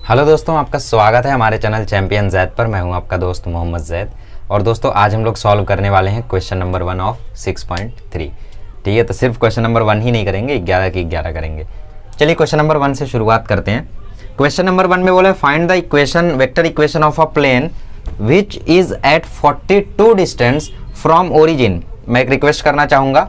Hello दोस्तों, आपका स्वागत है हमारे चैनल चैंपियन जैद पर। मैं हूं आपका दोस्त मोहम्मद जैद। और दोस्तों आज हम लोग सॉल्व करने वाले हैं क्वेश्चन नंबर 1 ऑफ 6.3। ठीक है, तो सिर्फ क्वेश्चन नंबर 1 ही नहीं करेंगे, 11 की 11 करेंगे। चलिए क्वेश्चन नंबर 1 से शुरुआत करते हैं। क्वेश्चन नंबर 1 में बोला find the equation vector equation of a plane which is at 42 distance from origin. मैं एक रिक्वेस्ट करना चाहूँगा,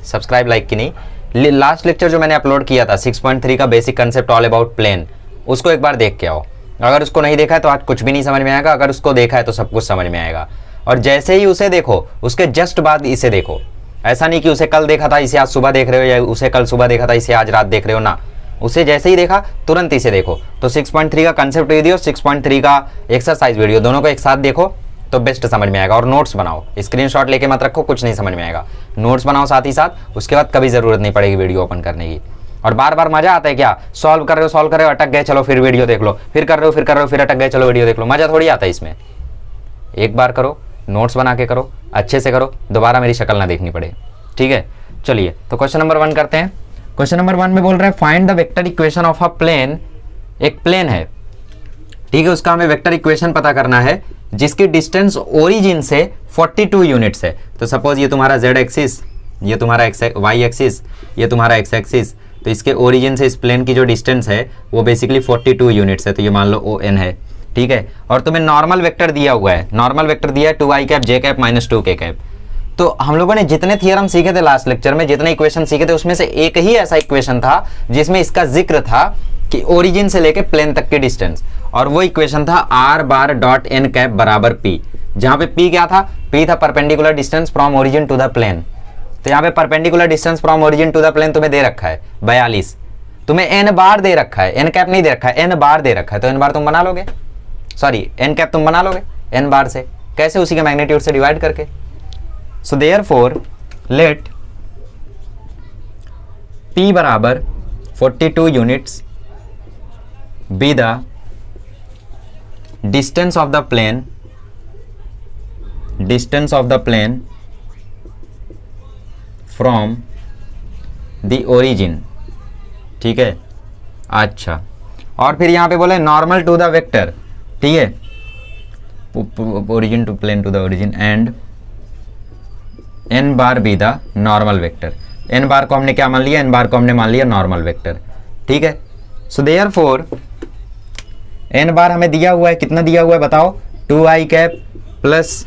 सब्सक्राइब लाइक की नहीं, लास्ट लेक्चर जो मैंने अपलोड किया था 6.3 का basic concept all about plane, उसको एक बार देख के आओ। अगर उसको नहीं देखा है तो आज कुछ भी नहीं समझ में आएगा, अगर उसको देखा है तो सब कुछ समझ में आएगा। और जैसे ही उसे देखो उसके जस्ट बाद इसे देखो। ऐसा नहीं कि उसे कल देखा था इसे आज सुबह देख रहे हो, या उसे कल सुबह देखा था इसे आज रात देख रहे हो ना। उसे जैसे ही देखा तुरंत इसे देखो। तो 6.3 का कंसेप्ट वीडियो, 6.3 का एक्सरसाइज वीडियो, दोनों को एक साथ देखो तो बेस्ट समझ में आएगा। और नोट्स बनाओ, स्क्रीनशॉट लेके मत रखो, कुछ नहीं समझ में आएगा। नोट्स बनाओ साथ ही साथ, उसके बाद कभी जरूरत नहीं पड़ेगी वीडियो ओपन करने की। और बार बार मजा आता है क्या? सॉल्व कर रहे हो अटक गए, चलो फिर वीडियो देख लो, फिर कर रहे हो फिर अटक गए, चलो वीडियो देख लो। मजा थोड़ी आता है इसमें। एक बार करो, नोट्स बना के करो, अच्छे से करो, दोबारा मेरी शक्ल ना देखनी पड़े। ठीक है, चलिए तो क्वेश्चन नंबर 1 करते हैं। क्वेश्चन नंबर 1 में बोल रहे हैं find the vector equation of a plane. एक प्लेन है, ठीक है, उसका हमें वेक्टर इक्वेशन पता करना है जिसकी डिस्टेंस ओरिजिन से 42 यूनिट्स है। तो सपोज ये तुम्हारा z एक्सिस, ये तुम्हारा y एक्सिस, ये तुम्हारा x एक्सिस। तो इसके ओरिजिन से इस प्लेन की जो डिस्टेंस है वो बेसिकली 42 यूनिट्स है। तो ये मान लो ON है, ठीक है। और तुम्हें नॉर्मल वेक्टर दिया हुआ है, नॉर्मल वेक्टर दिया है 2i cap j cap minus 2k cap. तो हम लोगों ने जितने थियरम सीखे थे लास्ट लेक्चर में, जितने इक्वेशन सीखे थे, उसमें से एक ही ऐसा इक्वेशन था जिसमें इसका जिक्र था कि ओरिजिन से लेके प्लेन तक की डिस्टेंस। और वो इक्वेशन था r bar dot n cap बराबर p, जहां पे p क्या था? p था perpendicular distance from origin to the plane. तो यहाँ पे perpendicular distance from origin to the plane तुम्हें दे रखा है 42। तुम्हें n बार दे रखा है, n कैप नहीं दे रखा है, n बार दे रखा है। तो n बार तुम बना लोगे, सॉरी n कैप तुम बना लोगे n बार से। कैसे? उसी के मैग्नीट्यूड से डिवाइड करके। सो देयरफॉर लेट p बराबर 42 units be the distance of the plane, distance of the plane from the origin. ठीक है, अच्छा। और फिर यहां पे बोले नॉर्मल टू द वेक्टर, ठीक है, origin to plane to the origin and n bar be the normal vector. n bar को हमने क्या मान लिया? n बार को हमने मान लिया नॉर्मल वेक्टर, ठीक है। सो देयरफॉर n बार हमें दिया हुआ है, कितना दिया हुआ है बताओ? 2i cap plus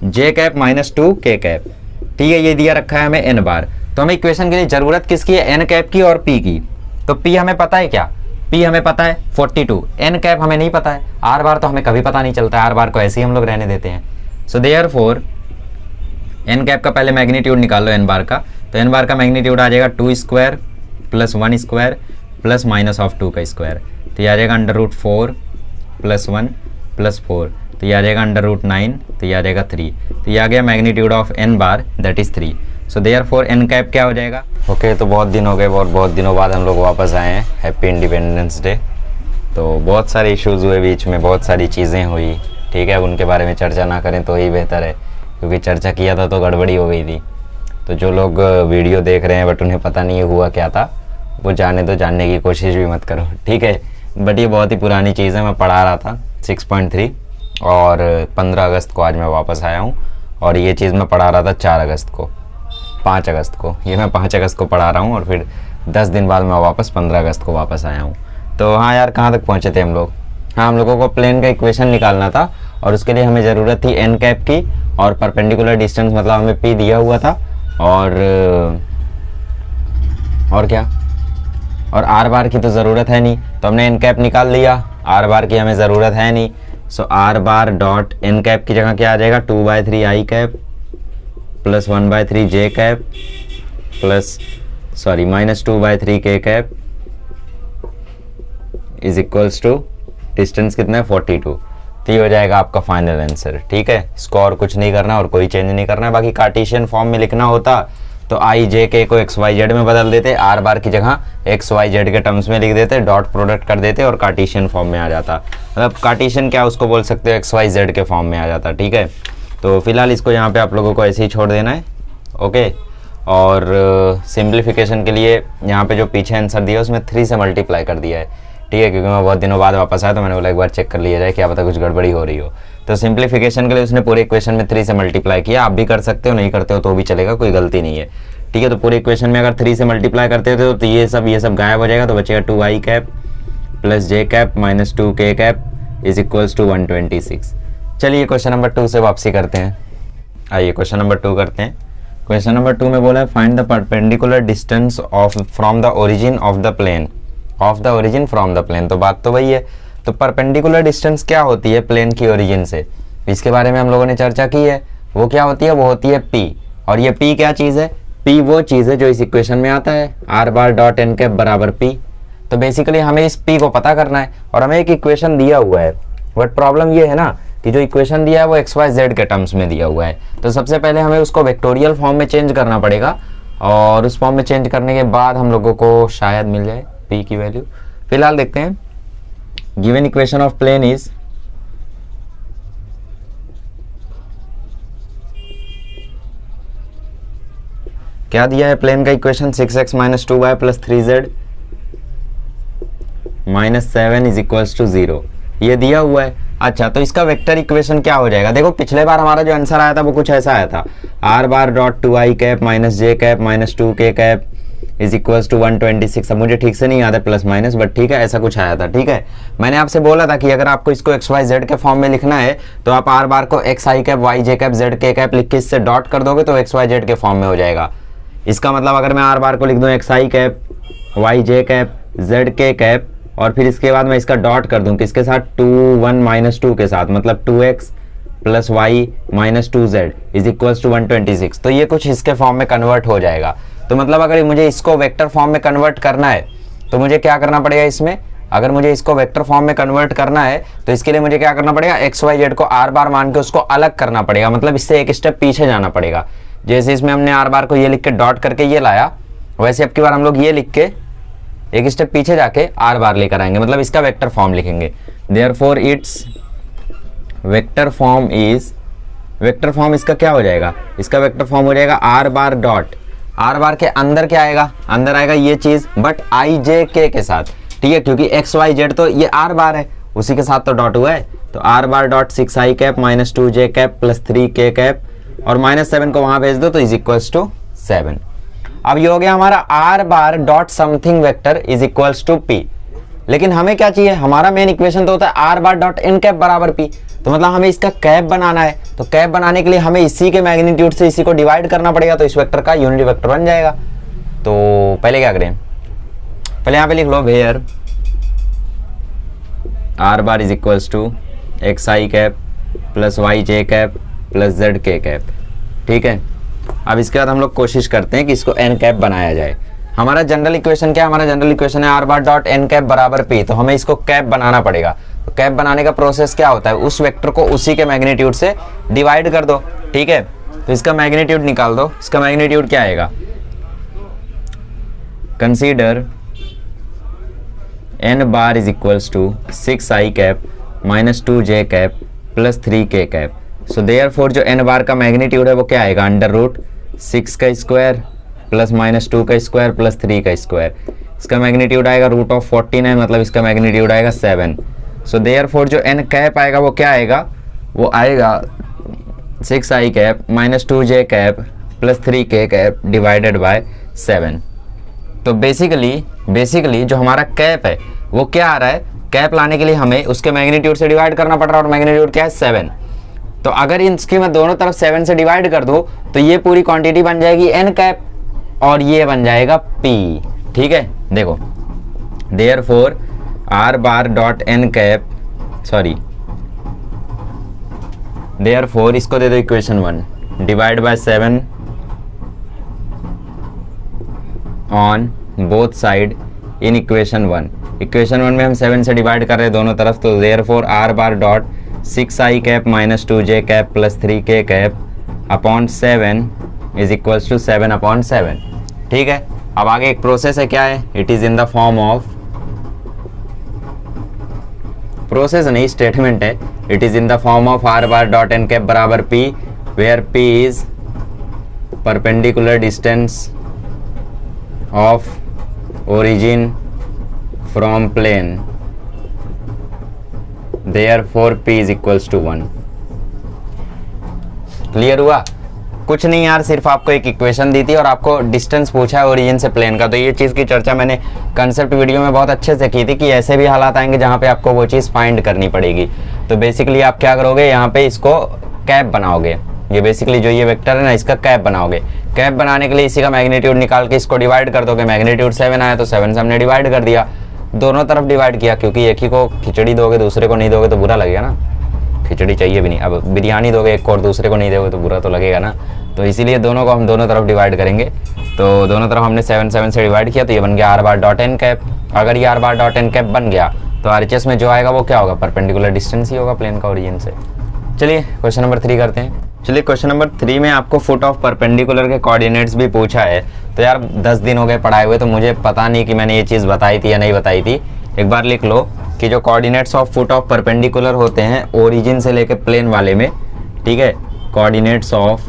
j cap minus 2k cap, ठीक है, ये दिया रखा है हमें n बार। तो हमें इक्वेशन के लिए जरूरत किसकी है? n कैप की और p की। तो p हमें पता है क्या? p हमें पता है 42, n कैप हमें नहीं पता है। r बार तो हमें कभी पता नहीं चलता है, r बार को ऐसे ही हम लोग रहने देते हैं। सो देयरफॉर n कैप का पहले मैग्नीट्यूड निकाल लो n बार का। तो n बार का मैग्नीट्यूड आ जाएगा 2 square plus 1 square plus minus of 2 का स्क्वायर। तो ये आ जाएगा √4 प्लस 1 प्लस 4। तो ये आ जाएगा √9, तो ये आ जाएगा 3। तो ये आ गया magnitude of n bar, that is 3। So therefore n cap क्या हो जाएगा? ओके, तो बहुत दिन हो गए और बहुत दिनों बाद हम लोग वापस आए हैं। Happy independence day. तो बहुत सारे इश्यूज़ हुए बीच में, बहुत सारी चीज़ें हुई, ठीक है। उनके बारे में चर्चा ना करें तो ही बेहतर है, क्योंकि चर्चा किया था तो गड़बड़ी हो गई थी। तो जो लोग वीडियो देख रहे हैं बट उन्हें पता नहीं हुआ क्या था, वो जाने दो, जानने की कोशिश भी मत करो, ठीक है। बट ये बहुत ही पुरानी चीज़ है। मैं पढ़ा रहा था 6.3 और 15 अगस्त को आज मैं वापस आया हूँ। और ये चीज़ मैं पढ़ा रहा था 4 अगस्त को, 5 अगस्त को, ये मैं 5 अगस्त को पढ़ा रहा हूँ और फिर 10 दिन बाद मैं वापस 15 अगस्त को वापस आया हूँ। तो हाँ यार, कहाँ तक पहुँचे थे हम लोग? हाँ, हम लोगों को प्लेन का इक्वेशन निकालना था और उसके लिए हमें ज़रूरत थी n कैप की और परपेंडिकुलर डिस्टेंस, मतलब हमें p दिया हुआ था। और क्या? और r बार की तो ज़रूरत है नहीं, तो हमने n कैप निकाल लिया। r बार की हमें ज़रूरत है नहीं। So r bar dot n cap की जगह क्या आ जाएगा? 2/3 i cap plus 1/3 j cap plus minus 2/3 k cap is equals to distance कितना है? 42। तो ये हो जाएगा आपका फाइनल आंसर, ठीक है। इसको और कुछ नहीं करना और कोई चेंज नहीं करना है। बाकी कार्टेशियन फॉर्म में लिखना होता तो i j k को xyz में बदल देते, r बार की जगह xyz के टर्म्स में लिख देते, डॉट प्रोडक्ट कर देते और कार्टेशियन फॉर्म में आ जाता। मतलब कार्टेशियन क्या उसको बोल सकते हो, xyz के फॉर्म में आ जाता, ठीक है। तो फिलहाल इसको यहाँ पे आप लोगों को ऐसे ही छोड़ देना है, ओके। और सिंप्लीफिकेशन के लिए यहाँ पे जो पीछे आंसर दिया है उसमें 3 से मल्टीप्लाई कर दिया है, ठीक है, क्योंकि मैं बहुत दिनों बाद वापस आया तो मैंने बोला एक बार चेक कर लिया जाए, क्या पता कुछ गड़बड़ी हो रही हो। तो सिंप्लीफिकेशन के लिए उसने पूरे इक्वेशन में 3 से मल्टीप्लाई किया। आप भी कर सकते हो, नहीं करते हो तो भी चलेगा, कोई गलती नहीं है, ठीक है। तो पूरे इक्वेशन में अगर 3 से मल्टीप्लाई करते हो तो ये सब गायब हो जाएगा, तो बचेगा 2i cap plus j cap minus 2k cap is equals to 126। चलिए क्वेश्चन नंबर 2 से वापसी करते हैं। आइए क्वेश्चन नंबर 2 करते हैं। क्वेश्चन नंबर 2 में बोला है find the perpendicular distance of from the origin of the plane, of the origin from the plane. तो बात तो वही है, तो परपेंडिकुलर डिस्टेंस क्या होती है प्लेन की ओरिजिन से, इसके बारे में हम लोगों ने चर्चा की है। वो क्या होती है, वो होती है p। और ये p क्या चीज़ है, p वो चीज़ है जो इस इक्वेशन में आता है, r bar dot n cap बराबर p। तो बेसिकली हमें इस p को पता करना है और हमें एक इक्वेशन दिया हुआ है, बट प्रॉब्लम ये है ना कि जो इक्वेशन दिया है वो एक्स वाई जेड के टर्म्स में दिया हुआ है। तो सबसे पहले हमें उसको वेक्टोरियल फॉर्म में चेंज करना पड़ेगा, और उस फॉर्म में चेंज करने के बाद हम लोगों को शायद मिल जाए p की वैल्यू। फिलहाल देखते हैं, given equation of plane is क्या दिया है प्लेन का equation, 6x minus 2y plus 3z minus 7 is equals to 0, ये दिया हुआ है। अच्छा, तो इसका वेक्टर इक्वेशन क्या हो जाएगा, देखो पिछले बार हमारा जो आंसर आया था वो कुछ ऐसा आया था, r bar dot 2i cap minus j cap minus 2k cap is equals to 126। अब मुझे ठीक से नहीं याद है प्लस माइनस, बट ठीक है ऐसा कुछ आया था, ठीक है। मैंने आपसे बोला था कि अगर आपको इसको एक्स वाई जेड के फॉर्म में लिखना है तो आप r बार को x i cap Y j cap Z k cap लिख के इससे डॉट कर दोगे तो एक्स वाई जेड के फॉर्म में हो जाएगा। इसका मतलब अगर मैं r बार को लिख दूं x i cap Y j cap Z k cap, और फिर इसके बाद मैं इसका डॉट कर दूं किसके साथ, 2 1 माइनस 2 के साथ, मतलब 2x plus y minus 2z is equals to 126, तो ये कुछ इसके फॉर्म में कन्वर्ट हो जाएगा। तो मतलब अगर मुझे इसको वेक्टर फॉर्म में कन्वर्ट करना है तो मुझे क्या करना पड़ेगा इसमें, अगर मुझे इसको वेक्टर फॉर्म में कन्वर्ट करना है तो इसके लिए मुझे क्या करना पड़ेगा, एक्स वाई जेड को r बार मान के उसको अलग करना पड़ेगा, मतलब इससे एक स्टेप पीछे जाना पड़ेगा। जैसे इसमें हमने r बार को ये लिख के डॉट करके ये लाया, वैसे अब की बार हम लोग ये लिख के एक स्टेप पीछे जाके r बार लेकर आएंगे, मतलब इसका वेक्टर फॉर्म लिखेंगे। Therefore it's vector form is, vector form इसका क्या हो जाएगा, इसका वेक्टर फॉर्म हो जाएगा r बार डॉट, r बार के अंदर क्या आएगा, अंदर आएगा ये चीज बट i j k के साथ, ठीक है, क्योंकि x y z तो ये r बार है उसी के साथ तो डॉट हुआ है, तो r bar dot 6i cap minus 2j cap plus 3k cap और माइनस 7 को वहां भेज दो तो इज इक्वल्स टू 7। अब ये हो गया हमारा r bar dot something vector is equals to p। लेकिन हमें क्या चाहिए, हमारा मेन इक्वेशन तो होता है r bar dot n cap बराबर p, तो मतलब हमें इसका कैप बनाना है, तो कैप बनाने के लिए हमें इसी के मैग्नीट्यूड से इसी को डिवाइड करना पड़ेगा, तो इस वेक्टर का यूनिट वेक्टर बन जाएगा। तो पहले क्या करें, पहले यहाँ पे लिख लो where r bar is equals to x i cap plus y j cap plus z k cap, ठीक है। अब इसके बाद हम लोग कोशिश करते हैं कि इसको n कैप बनाया जाए। हमारा जनरल इक्वेशन क्या है, हमारा जनरल इक्वेशन है r bar dot n cap बराबर p, तो हमें इसको कैप बनाना पड़ेगा। तो कैप बनाने का प्रोसेस क्या होता है, उस वेक्टर को उसी के मैग्नीट्यूड से डिवाइड कर दो, ठीक है। तो इसका मैग्नीट्यूड निकाल दो, इसका मैग्नीट्यूड क्या आएगा, consider n bar is equals to 6i cap minus 2j cap plus 3k cap. So therefore जो n बार का मैग्नीट्यूड है वो क्या आएगा, अंडर रूट 6 का स्क्वायर प्लस माइनस 2 का स्क्वायर प्लस 3 का स्क्वायर। इसका मैग्नीट्यूड आएगा रूट ऑफ 49, मतलब इसका मैग्नीट्यूड आएगा 7। सो देयरफॉर जो n कैप आएगा वो क्या आएगा, वो आएगा 6i cap minus 2j cap plus 3k cap divided by 7। तो बेसिकली जो हमारा कैप है वो क्या आ रहा है, कैप लाने के लिए हमें उसके मैग्नीट्यूड से डिवाइड करना पड़ रहा है, और मैग्नीट्यूड क्या है 7। तो अगर इसकी मैं दोनों तरफ 7 से डिवाइड कर दूं तो ये पूरी क्वांटिटी बन जाएगी n कैप और ये बन जाएगा p, ठीक है। देखो therefore r bar dot n cap, sorry therefore इसको दे दो equation 1 divide by 7 on both side in equation 1। Equation 1 में हम 7 से डिवाइड कर रहे हैं दोनों तरफ, तो therefore r bar dot 6i cap minus 2j cap plus 3k cap upon 7 is equals to 7 upon 7, ठीक है। अब आगे एक प्रोसेस है, क्या है, it is in the form of, process नहीं स्टेटमेंट है, it is in the form of r bar dot n cap बराबर p where p is perpendicular distance of origin from plane therefore p is equals to 1। Clear हुआ? कुछ नहीं यार, सिर्फ आपको एक इक्वेशन दी थी और आपको डिस्टेंस पूछा है ओरिजिन से प्लेन का। तो ये चीज़ की चर्चा मैंने कंसेप्ट वीडियो में बहुत अच्छे से की थी कि ऐसे भी हालात आएंगे जहाँ पे आपको वो चीज़ फाइंड करनी पड़ेगी। तो बेसिकली आप क्या करोगे, यहाँ पे इसको कैप बनाओगे। ये बेसिकली जो ये वेक्टर है ना, इसका कैप बनाओगे। कैप बनाने के लिए इसी का मैग्नीट्यूड निकाल के इसको डिवाइड कर दोगे। मैग्नीट्यूड 7 आया तो 7 से हमने डिवाइड कर दिया, दोनों तरफ डिवाइड किया, क्योंकि एक ही को खिचड़ी दोगे दूसरे को नहीं दोगे तो बुरा लगेगा ना। खिचड़ी चाहिए भी नहीं, अब बिरयानी दोगे एक को और दूसरे को नहीं दोगे तो बुरा तो लगेगा ना। तो इसीलिए दोनों को हम दोनों तरफ डिवाइड करेंगे। तो दोनों तरफ हमने 7 से डिवाइड किया तो ये बन गया r bar dot n cap. अगर ये r bar dot n cap बन गया तो RHS में जो आएगा वो क्या होगा, परपेंडिकुलर डिस्टेंस ही होगा प्लेन का ओरिजिन से। चलिए क्वेश्चन नंबर 3 करते हैं। चलिए क्वेश्चन नंबर 3 में आपको फुट ऑफ परपेंडिकुलर के कोऑर्डिनेट्स भी पूछा है। तो यार 10 दिन हो गए पढ़ाए हुए, तो मुझे पता नहीं कि मैंने ये चीज़ बताई थी या नहीं बताई थी। एक बार लिख लो कि जो coordinates of foot of perpendicular होते हैं ओरिजिन से लेके प्लेन वाले में, ठीक है, coordinates of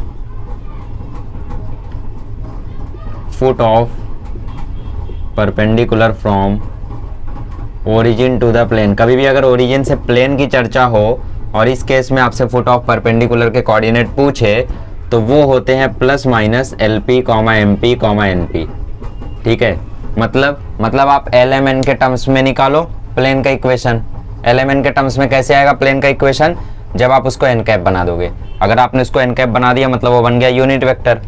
foot of perpendicular from origin to the plane. कभी भी अगर ओरिजिन से प्लेन की चर्चा हो और इस केस में आपसे फुट ऑफ परपेंडिकुलर के कोऑर्डिनेट पूछे तो वो होते हैं plus minus LP, MP, NP। ठीक है, मतलब आप LMN के टर्म्स में निकालो प्लेन का इक्वेशन। LMN के टर्म्स में कैसे आएगा प्लेन का इक्वेशन, जब आप उसको एन कैप बना दोगे। अगर आपने उसको एन कैप बना दिया मतलब वो बन गया यूनिट वेक्टर।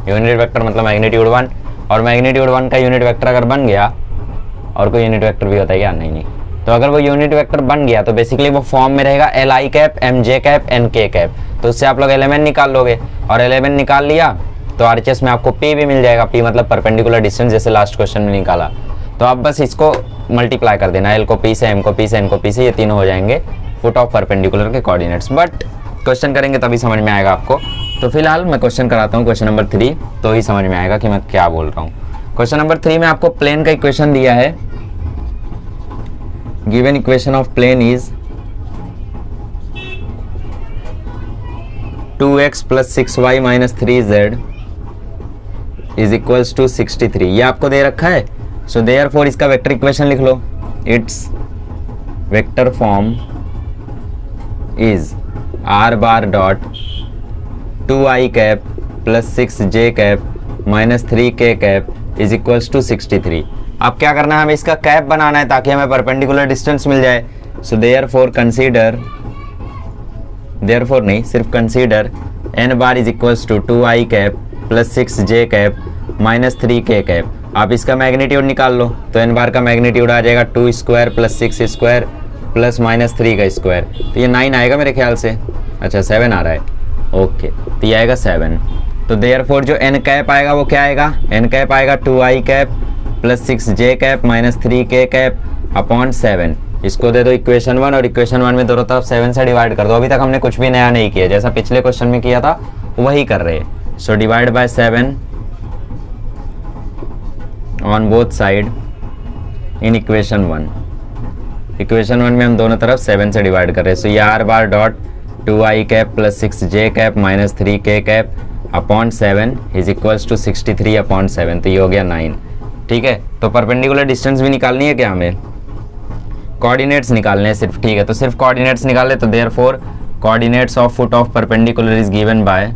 यूनिट वेक्टर मतलब मैग्नीट्यूड 1, और मैग्नीट्यूड 1 का यूनिट वेक्टर अगर बन गया, और कोई यूनिट वेक्टर भी होता है क्या, नहीं, तो अगर वो यूनिट वेक्टर बन गया तो बेसिकली वो फॉर्म में रहेगा LI cap, MJ cap, NK cap. तो उससे आप लोग LMN निकाल लोगे, और LMN निकाल लिया तो RHS में आपको P भी मिल जाएगा। P मतलब परपेंडिकुलर डिस्टेंस, जैसे लास्ट क्वेश्चन में निकाला। तो आप बस इसको मल्टीप्लाई कर देना, L को P से, M को P से, N को P से, ये तीनों हो जाएंगे फुट ऑफ परपेंडिकुलर के कोऑर्डिनेट्स। बट क्वेश्चन करेंगे तभी समझ में आएगा आपको। तो फिलहाल मैं क्वेश्चन कराता हूँ, क्वेश्चन नंबर 3, तो ही समझ में आएगा कि मैं क्या बोल रहा हूँ। क्वेश्चन नंबर 3 में आपको प्लेन का इक्वेशन दिया है। Given equation of plane is 2x + 6y - 3z is equals to 63। ये आपको दे रखा है। सो देयरफॉर इसका वेक्टर इक्वेशन लिख लो। It's vector form is r bar dot 2i cap + 6j cap - 3k cap is equals to 63। अब क्या करना है, हमें इसका कैप बनाना है ताकि हमें परपेंडिकुलर डिस्टेंस मिल जाए। सो देयरफॉर कंसीडर, देयरफॉर नहीं, सिर्फ consider n bar is equals to 2i cap + 6j cap - 3k cap. आप इसका मैग्नीट्यूड निकाल लो तो n बार का मैग्नीट्यूड आ जाएगा 2 स्क्वायर + 6 स्क्वायर + -3 का स्क्वायर। तो ये 9 आएगा मेरे ख्याल से। अच्छा 7 आ रहा है, ओके, तो ये आएगा 7। तो देयरफॉर जो n कैप आएगा वो क्या आएगा, n कैप आएगा 2i cap + 6j cap - 3k cap upon 7। इसको दे दो इक्वेशन 1, और इक्वेशन 1 में दोनों तरफ 7 से डिवाइड कर दो। अभी तक हमने कुछ भी नया नहीं किया, जैसा पिछले क्वेश्चन में किया था वही कर रहे हैं। सो divide bye 7 on both side in equation 1। Equation 1 में हम दोनों तरफ 7 से डिवाइड कर रहे हैं। सो ये r bar dot 2i cap + 6j cap - 3k cap upon 7 is equals to 63 upon 7। तो ये हो गया 9। ठीक है, तो परपेंडिकुलर डिस्टेंस भी निकालनी है क्या, हमें कोऑर्डिनेट्स निकालने हैं सिर्फ। ठीक है, तो सिर्फ कोऑर्डिनेट्स निकाले तो therefore coordinates of foot of perpendicular is given bye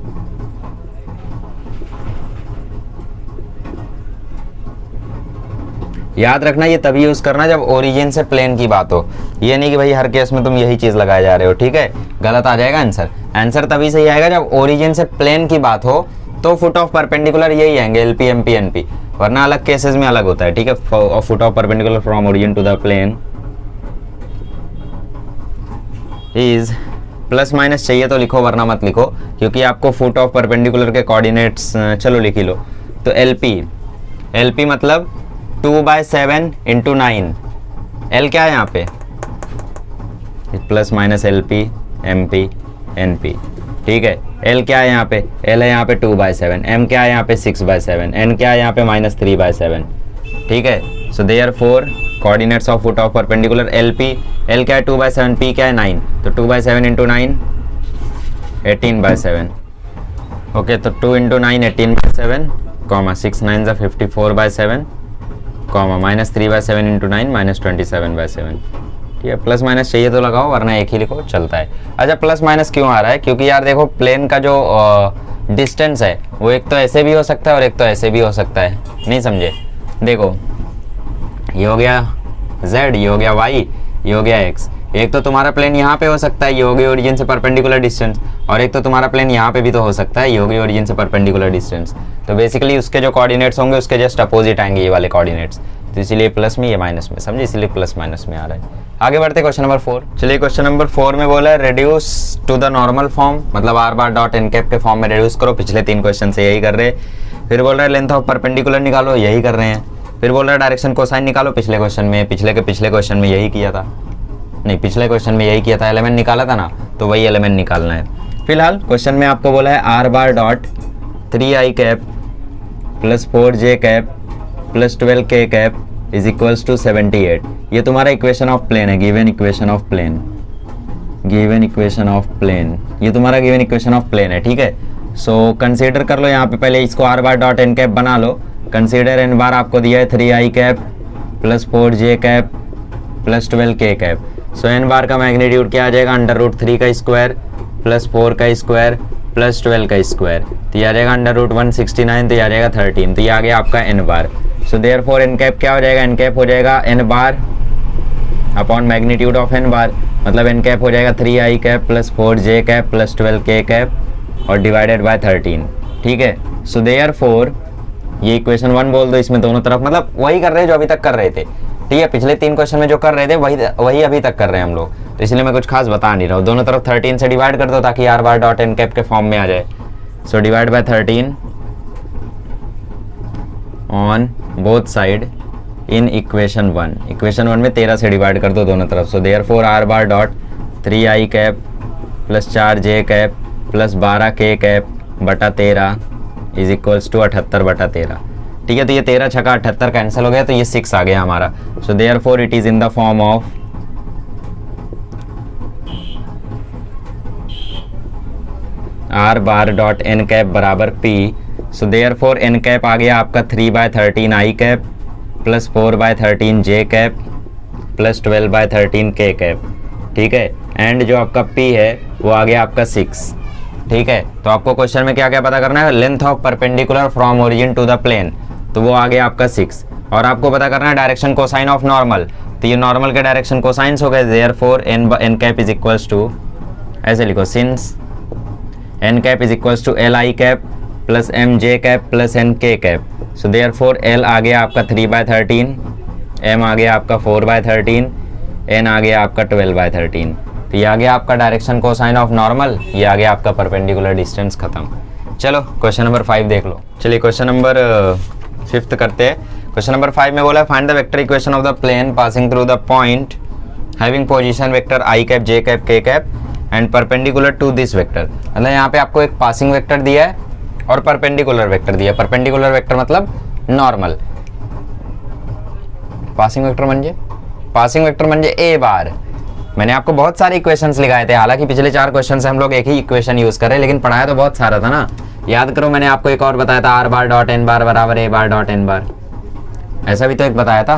याद रखना, ये तभी यूज करना जब ओरिजिन से प्लेन की बात हो। ये नहीं कि भाई हर केस में तुम यही चीज लगाए जा रहे हो। ठीक है, गलत आ जाएगा आंसर। आंसर तभी सही आएगा जब ओरिजिन से प्लेन की बात हो, तो फुट ऑफ परपेंडिकुलर यही आएंगे LP, MP, NP, वरना अलग केसेस में अलग होता है। ठीक है, foot of perpendicular from origin to the plane is plus minus चाहिए तो लिखो, वरना मत लिखो, क्योंकि आपको फुट ऑफ परपेंडिकुलर के कोऑर्डिनेट्स, चलो लिख ही लो। तो LP मतलब 2/7 × 9। L क्या है यहाँ पे, plus minus LP, MP, NP। ठीक है, L क्या है यहाँ पे, L है यहाँ पे 2/7, M क्या है यहाँ पे 6/7, N क्या है यहाँ पे -3/7। ठीक है, so therefore coordinates of foot of perpendicular LP, L क्या है 2/7, P क्या है 9, तो 2/7 × 9 18/7। ओके, तो 2 × 9 18/7, 6 9 54/7, -3/7 × 9 -27/7। ठीक है, प्लस माइनस चाहिए तो लगाओ वरना एक ही लिखो, चलता है। अच्छा प्लस माइनस क्यों आ रहा है, क्योंकि यार देखो प्लेन का जो डिस्टेंस है वो एक तो ऐसे भी हो सकता है और एक तो ऐसे भी हो सकता है, नहीं समझे। देखो ये हो गया z, ये हो गया y, ये हो गया x। एक तो तुम्हारा प्लेन यहाँ पे हो सकता है, ये हो गई ओरिजिन से परपेंडिकुलर डिस्टेंस, और एक तो तुम्हारा प्लेन यहाँ पे भी तो हो सकता है, ये हो गई ओरिजिन से परपेंडिकुलर डिस्टेंस। तो बेसिकली उसके जो कोऑर्डिनेट्स होंगे उसके जस्ट अपोजिट आएंगे ये वाले कोऑर्डिनेट्स, तो इसीलिए प्लस में ये माइनस में, समझे, इसीलिए प्लस माइनस में आ रहा है। आगे बढ़ते क्वेश्चन नंबर 4। चलिए क्वेश्चन नंबर 4 में बोला है reduce to the normal form, मतलब r bar dot n cap के फॉर्म में रेड्यूस करो। पिछले 3 क्वेश्चन से यही कर रहे हैं। फिर बोल रहा है लेंथ ऑफ परपेंडिकुलर निकालो, यही कर रहे हैं। फिर बोल रहा है डायरेक्शन कोसाइन निकालो, पिछले क्वेश्चन में, पिछले क्वेश्चन में यही किया था, नहीं पिछले क्वेश्चन में यही किया था, एलिमेंट निकाला था ना, तो वही एलिमेंट निकालना है। फिलहाल क्वेश्चन में आपको बोला है r bar dot 3i cap plus 4j cap plus 12k cap is equals to 78। ये तुम्हारा इक्वेशन ऑफ प्लेन है, given equation of plane, given equation of plane, ये तुम्हारा गिवन इक्वेशन ऑफ प्लेन है, ठीक है। सो कंसीडर कर लो यहाँ पे, पहले इसको r bar dot n cap बना लो। कंसीडर एन बार आपको दिया है 3i cap plus 4j cap plus 12k cap. So n bar का मैग्नीट्यूड क्या आ जाएगा, √3 का स्क्वायर प्लस 4 का स्क्वायर प्लस 12 का स्क्वायर, तो ये आ जाएगा √169, तो ये आ जाएगा 13, तो ये आ गया आपका n bar. So therefore n cap क्या हो जाएगा, एन कैप हो जाएगा n bar upon magnitude of n bar, मतलब एन कैप हो जाएगा 3i cap plus 4j cap plus 12k cap और डिवाइडेड बाय 13, ठीक है। सो देयरफॉर ये इक्वेशन 1 बोल दो इसमें दोनों तरफ, मतलब वही कर रहे हैं जो अभी तक कर रहे थे, ठीक है। पिछले 3 क्वेश्चन में जो कर रहे थे वही अभी तक कर रहे हैं हम लोग, तो इसलिए मैं कुछ खास बता नहीं रहा हूँ। दोनों तरफ 13 से डिवाइड कर दो ताकि r bar dot n cap के फॉर्म में आ जाए। So divide by 13 on both side in equation 1। Equation 1 में 13 से डिवाइड कर दो दोनों तरफ। So therefore r bar dot 3i cap plus 4j cap plus 12k cap बटा 13 इज इक्वल्स टू 78 बटा 13, ठीक है। तो ये 13 छका 78 कैंसिल हो गया, तो ये 6 आ गया हमारा। So therefore it is in the form of r bar dot n cap बराबर p। So therefore n cap आ गया आपका 3/13 i cap plus 4/13 j cap plus 12/13 k cap, ठीक है। एंड जो आपका p है वो आ गया आपका 6, ठीक है। तो आपको क्वेश्चन में क्या क्या पता करना है, length of perpendicular from origin to the plane, तो वो आ गया आपका 6, और आपको पता करना है डायरेक्शन कोसाइन ऑफ नॉर्मल, तो ये नॉर्मल के डायरेक्शन कोसाइंस हो गए। Therefore n cap is equals to, ऐसे लिखो, since n cap is equals to li cap plus mj cap plus nk cap. So therefore l आ गया आपका 3/13, m आ गया आपका 4/13, n आ गया आपका 12/13, तो ये आ गया आपका डायरेक्शन कोसाइन ऑफ नॉर्मल, ये आ गया आपका परपेंडिकुलर डिस्टेंस, खत्म। चलो क्वेश्चन नंबर 5 देख लो। चलिए क्वेश्चन नंबर 5 करते हैं। क्वेश्चन नंबर 5 में बोला है find the vector equation of the plane passing through the point having position vector i cap j cap k cap and perpendicular to this vector. मतलब यहाँ पे आपको एक पासिंग वेक्टर दिया है और परपेंडिकुलर वेक्टर दिया है। परपेंडिकुलर वेक्टर मतलब नॉर्मल, पासिंग वेक्टर म्हणजे ए बार। मैंने आपको बहुत सारे इक्वेशंस लिखाए थे, हालांकि पिछले 4 क्वेश्चन से हम लोग एक ही इक्वेशन यूज कर रहे हैं, लेकिन पढ़ाया तो बहुत सारा था ना। याद करो मैंने आपको एक और बताया था, r bar dot n bar बराबर ए बार डॉट एन बार, ऐसा भी तो एक बताया था।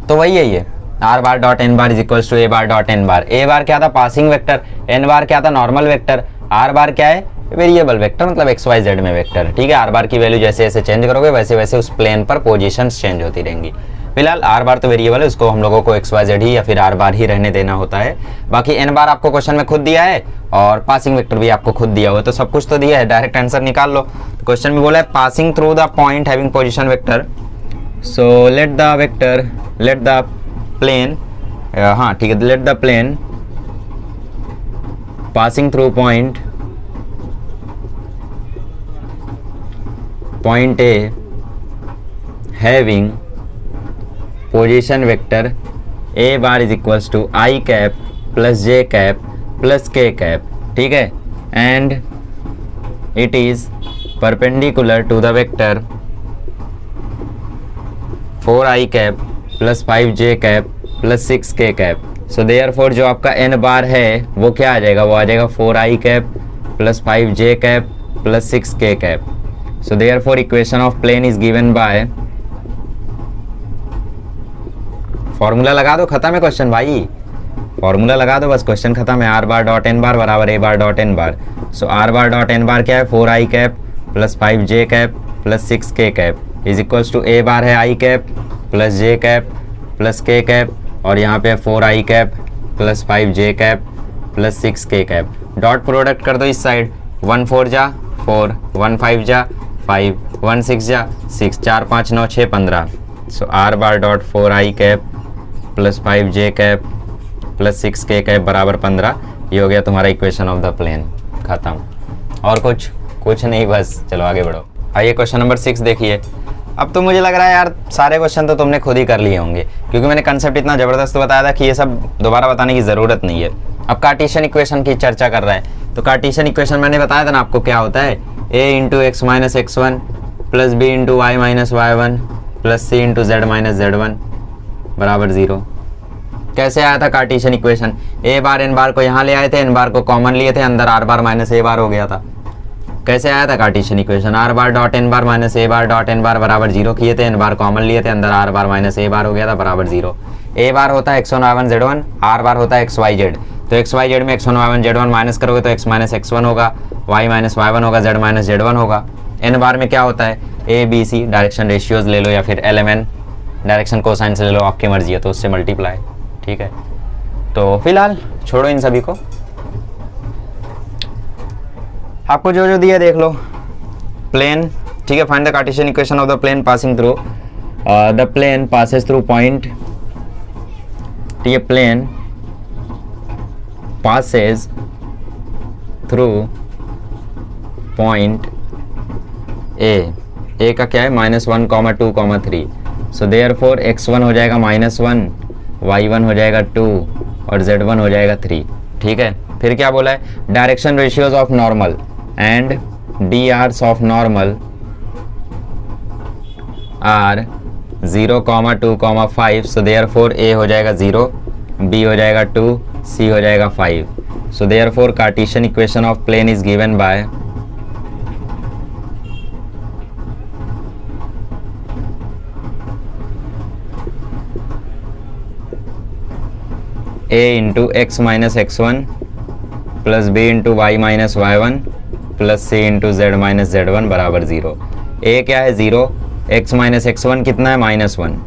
तो वही है ये, r bar dot n bar is equals to a bar dot n bar. A bar क्या था, पासिंग वेक्टर, एन बार क्या था, नॉर्मल वेक्टर, आर बार क्या है, वेरिएबल वेक्टर, मतलब एक्स वाई जेड में वेक्टर, ठीक है। आर बार की वैल्यू जैसे जैसे चेंज करोगे वैसे वैसे उस प्लेन पर पोजीशंस चेंज होती रहेंगी। फिलहाल आर बार तो वेरिएबल है, उसको हम लोगों को एक्स वाई जेड ही या फिर आर बार ही रहने देना होता है। बाकी एन बार आपको क्वेश्चन में खुद दिया है और पासिंग वेक्टर भी आपको खुद दिया हुआ है, तो सब कुछ तो दिया है, डायरेक्ट आंसर निकाल लो। क्वेश्चन में बोला है passing through the point having position vector. So let the plane, हाँ ठीक है, let the plane passing through point A having position vector a bar is equals to I cap plus j cap plus k cap, ठीक है। and it is perpendicular to the vector 4i cap plus 5j cap plus 6k cap। so therefore जो आपका n बार है वो क्या आ जाएगा, वो आ जाएगा 4i cap plus 5j cap plus 6k cap। so therefore equation of plane is given by formula लगा दो, खत्म है क्वेश्चन भाई, फॉर्मूला लगा दो बस, क्वेश्चन खत्म है। R bar dot n bar बराबर a bar dot n bar. So r bar dot n bar क्या है, 4 i cap plus 5 j cap plus 6 k cap is equals to a bar है i cap plus j cap plus k cap, और यहाँ पे 4 i cap plus 5 j cap plus 6 k cap. Dot product कर दो इस side, 1 4 जा 4, 1 5 जा 5, 1 6 जा 6, 4 5 9 6 15। सो r bar dot 4 i cap plus 5 j cap plus 6 k cap बराबर 15। ये हो गया तुम्हारा इक्वेशन ऑफ द प्लेन, खत्म। और कुछ नहीं, बस चलो आगे बढ़ो। आइए क्वेश्चन नंबर 6 देखिए। अब तो मुझे लग रहा है यार सारे क्वेश्चन तो तुमने खुद ही कर लिए होंगे, क्योंकि मैंने कंसेप्ट इतना ज़बरदस्त बताया था कि ये सब दोबारा बताने की ज़रूरत नहीं है। अब कार्टेशियन इक्वेशन की चर्चा कर रहा है, तो कार्टेशियन इक्वेशन मैंने बताया था ना आपको क्या होता है, a into x minus x one plus b into y minus y one plus c into z minus z one बराबर 0। कैसे आया था Cartesian equation, a bar n bar को यहाँ ले आए थे, एन बार को कॉमन लिए थे, अंदर आर बार माइनस ए बार हो गया था। कैसे आया था Cartesian equation, r bar dot n bar minus a bar dot n bar बराबर 0 किए थे, एन बार कॉमन लिए थे, अंदर आर बार माइनस ए बार हो गया था बराबर 0। ए बार होता है x1 y1 z1, आर बार होता है x y z। तो x y z में x1 y1 z1 माइनस करोगे तो x माइनस x1 होगा, y माइनस y1 होगा, z माइनस z1 होगा। एन बार में क्या होता है, a b c direction ratios ले लो या फिर LMN डायरेक्शन कोसाइन से ले लो, आपकी मर्जी है, तो उससे मल्टीप्लाई। ठीक है, तो फिलहाल छोड़ो इन सभी को, आपको जो जो दिया देख लो। प्लेन, ठीक है, find the Cartesian equation of the plane passing through, the plane passes through point, ठीक है, plane passes through point a का क्या है -1, 2, 3। सो देयरफॉर x1 हो जाएगा -1, y1 हो जाएगा 2 और z1 हो जाएगा 3। ठीक है, फिर क्या बोला है, direction ratios of normal and DRs of normal are 0, 2, 5। So therefore a हो जाएगा 0, b हो जाएगा 2, c हो जाएगा 5। So therefore Cartesian equation of plane is given by a into x minus x1 plus b into y minus y1 plus c into z minus z1 बराबर 0। a क्या है 0, x minus x1 कितना है -1,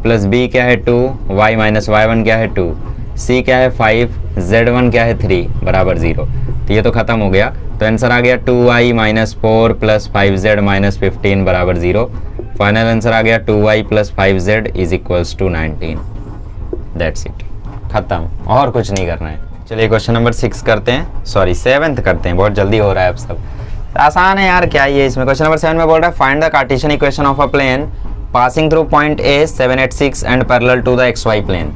plus b क्या है 2, y minus y1 क्या है 2, c क्या है 5, z1 क्या है 3 बराबर 0। तो ये तो खत्म हो गया, तो आंसर आ गया 2y minus 4 plus 5z minus 15 बराबर 0। फाइनल आंसर आ गया 2y plus 5z is equals to 19। That's it, खत्म, और कुछ नहीं करना है। चलिए क्वेश्चन नंबर 6 करते हैं, सॉरी 7th करते हैं, बहुत जल्दी हो रहा है अब सब, आसान है यार, क्या ये इसमें। क्वेश्चन नंबर 7 में बोल रहा है find the Cartesian equation of a plane passing through point a 7 8 6 and parallel to the XY plane.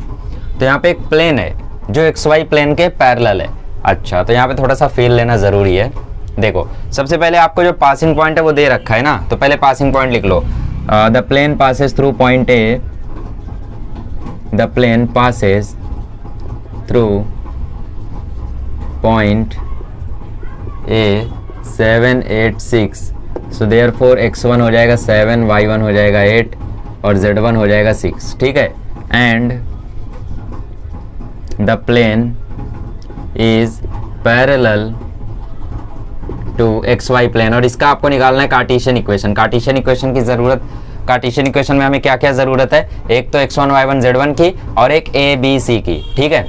तो यहाँ पे एक प्लेन है जो XY प्लेन के पैरेलल है। अच्छा, तो यहाँ पे थोड़ा सा फील लेना जरूरी है। देखो, सबसे पहले आपको जो पासिंग पॉइंट है वो दे रखा है ना, तो पहले पासिंग पॉइंट लिख लो। The plane passes through point A, the plane passes through point A 7 8 6। so therefore x1 हो जाएगा 7, y1 हो जाएगा 8 और z1 हो जाएगा 6। ठीक है, and the plane is parallel to xy plane। और इसका आपको निकालना है कार्टेशियन इक्वेशन। कार्टेशियन इक्वेशन की जरूरत, कार्टेशियन इक्वेशन में हमें क्या क्या जरूरत है, एक तो x1 y1 z1 की और एक a b c की। ठीक है,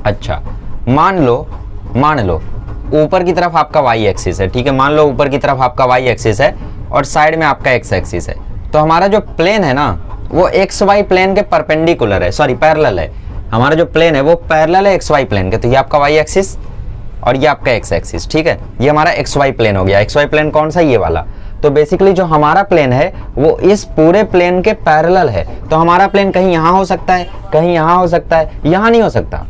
अच्छा मान लो ऊपर की तरफ आपका y एक्सिस है। ठीक है, मान लो ऊपर की तरफ आपका y एक्सिस है और साइड में आपका x एक्सिस है। तो हमारा जो प्लेन है ना वो XY प्लेन के परपेंडिकुलर है, सॉरी पैरेलल है। हमारा जो प्लेन है वो पैरेलल है XY प्लेन के। तो ये आपका y एक्सिस और ये आपका x एक्सिस। ठीक है, ये हमारा XY प्लेन हो गया। XY प्लेन कौन सा, ये वाला। तो बेसिकली जो हमारा प्लेन है वो इस पूरे प्लेन के पैरेलल है। तो हमारा प्लेन कहीं यहाँ हो सकता है, कहीं यहाँ हो सकता है, यहाँ नहीं हो सकता,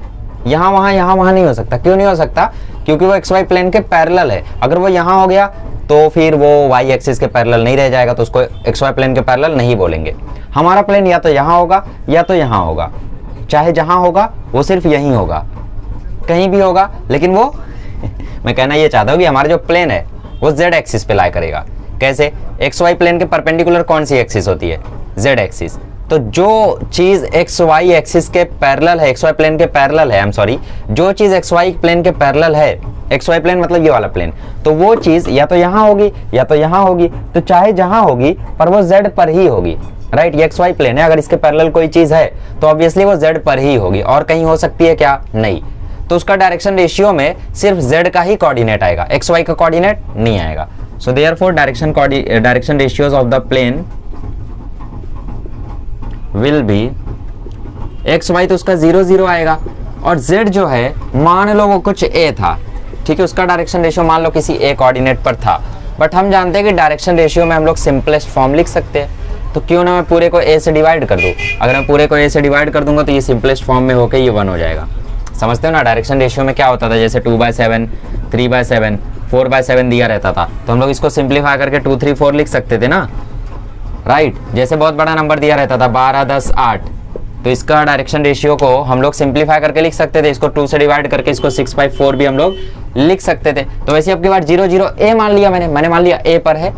यहाँ वहाँ नहीं हो सकता। क्यों नहीं हो सकता, क्योंकि वो XY प्लेन के पैरेलल है। अगर वो यहाँ हो गया तो फिर वो y एक्सिस के पैरेलल नहीं रह जाएगा, तो उसको XY प्लेन के पैरेलल नहीं बोलेंगे। हमारा प्लेन या तो यहाँ होगा या तो यहाँ होगा। चाहे जहाँ होगा वो सिर्फ यहीं होगा, कहीं भी होगा, लेकिन वो मैं कहना ये चाहता हूँ कि हमारा जो प्लेन है वो Z एक्सिस पे लाई करेगा। कैसे, XY प्लेन के परपेंडिकुलर कौन सी एक्सिस होती है, Z एक्सिस। तो जो चीज एक्स वाई एक्सिस के पैरेलल है, एक्स वाई प्लेन के पैरेलल है, आई एम सॉरी, जो चीज एक्स वाई प्लेन के पैरेलल है, एक्स वाई प्लेन मतलब ये वाला प्लेन, तो वो चीज या तो यहाँ होगी या तो यहाँ होगी, तो चाहे जहां होगी पर वो जेड पर ही होगी, राइट। ये एक्स वाई प्लेन है, अगर इसके पैरेलल कोई चीज है तो ऑब्वियसली वो जेड पर ही होगी, और कहीं हो सकती है क्या? नहीं। तो उसका डायरेक्शन रेशियो में सिर्फ जेड का ही कोऑर्डिनेट आएगा, एक्स वाई का कोऑर्डिनेट नहीं आएगा। So therefore direction ratios of the plane will be x y, तो उसका 0 0 आएगा, और z जो है मान लो वो कुछ a था, ठीक है, उसका डायरेक्शन रेशियो मान लो किसी a कोऑर्डिनेट पर था, बट हम जानते हैं कि डायरेक्शन रेशियो में हम लोग सिंपलेस्ट फॉर्म लिख सकते हैं, तो क्यों ना मैं पूरे को a से डिवाइड कर दूं। अगर मैं पूरे को a से डिवाइड कर दूंगा तो ये सिंपलेस्ट फॉर्म में होकर ये 1 हो जाएगा। समझते हो ना, डायरेक्शन रेशियो में क्या होता था, जैसे 2/7, 3/7, 4/7 दिया रहता था, तो हम लोग इसको सिंप्लीफाई करके 2, 3, 4 लिख सकते थे ना, राइट। जैसे बहुत बड़ा नंबर दिया रहता था 12, 10, 8, तो इसका डायरेक्शन रेशियो को हम लोग सिंप्लीफाई करके लिख सकते थे, इसको 2 से डिवाइड करके इसको 6/4 भी हम लोग लिख सकते थे। तो वैसे अब की बार 0 0 a मान लिया मैंने मान लिया a पर है,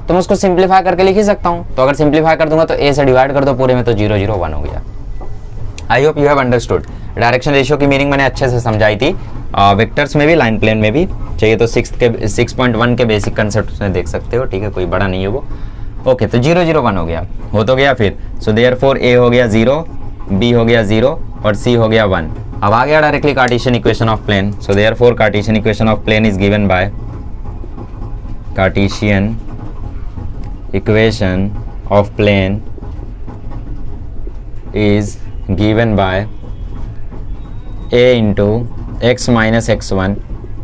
तो मैं उसको सिंप्लीफाई करके लिख ही सकता हूँ। तो अगर सिंप्लीफाई कर दूंगा तो a से डिवाइड कर दो पूरे में, तो 0 0 1 हो गया। I hope you have understood. Direction ratio की मीनिंग मैंने अच्छे से समझाई थी, वेक्टर्स में भी, लाइन प्लेन में भी। चाहिए तो 6.1 के बेसिक कंसेप्ट में देख सकते हो, ठीक है, कोई बड़ा नहीं है वो। ओके, तो 0 0 1 हो गया, हो तो गया फिर। सो देयरफॉर a हो गया 0, b हो गया 0 और c हो गया 1। अब आ गया directly Cartesian equation of plane. So therefore Cartesian equation of plane is given by Cartesian equation of plane is given by a into x minus x1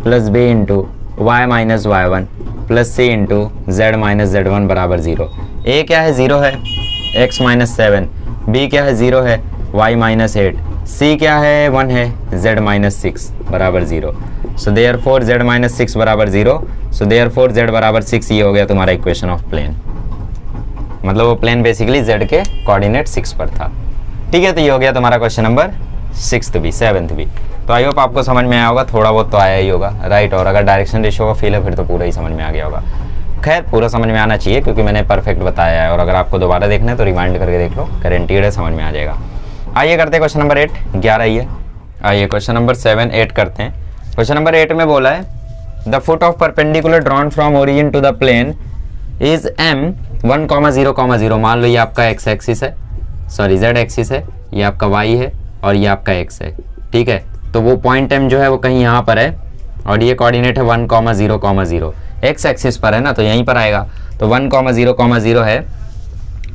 plus b into y minus y1 plus c into z minus z1 बराबर 0। a क्या है? 0 है, x minus 7, b क्या है? 0 है, y minus 8, c क्या है? 1 है, z माइनस 6 बराबर 0। सो देयरफॉर z माइनस 6 बराबर 0, सो देयरफॉर z बराबर 6, ये हो गया तुम्हारा इक्वेशन ऑफ प्लेन। मतलब वो प्लेन बेसिकली z के कोऑर्डिनेट 6 पर था, ठीक है। तो ये हो गया तुम्हारा क्वेश्चन नंबर 6th भी, 7th भी। तो आई होप आपको समझ में आया होगा, थोड़ा बहुत तो आया ही होगा, राइट। और अगर डायरेक्शन रेशियो का फील है फिर तो पूरा ही समझ में आ गया होगा। खैर, पूरा समझ में आना चाहिए क्योंकि मैंने परफेक्ट बताया है, और अगर आपको दोबारा देखना है तो रिमाइंड करके देख लो, गारंटीड है समझ में आ जाएगा। आइए करते हैं क्वेश्चन नंबर 8, 11 ही है। आइए क्वेश्चन नंबर 7, 8 करते हैं। क्वेश्चन नंबर 8 में बोला है the foot of perpendicular drawn from origin to the plane is m 1, 0, मान लो ये आपका x एक्सिस है, सॉरी z एक्सिस है, ये आपका y है और ये आपका x है, ठीक है। तो वो पॉइंट m जो है वो कहीं यहाँ पर है, और ये कोऑर्डिनेट है 1, 0, 0, x एक्सिस पर है ना, तो यहीं पर आएगा। तो 1, 0, 0 है,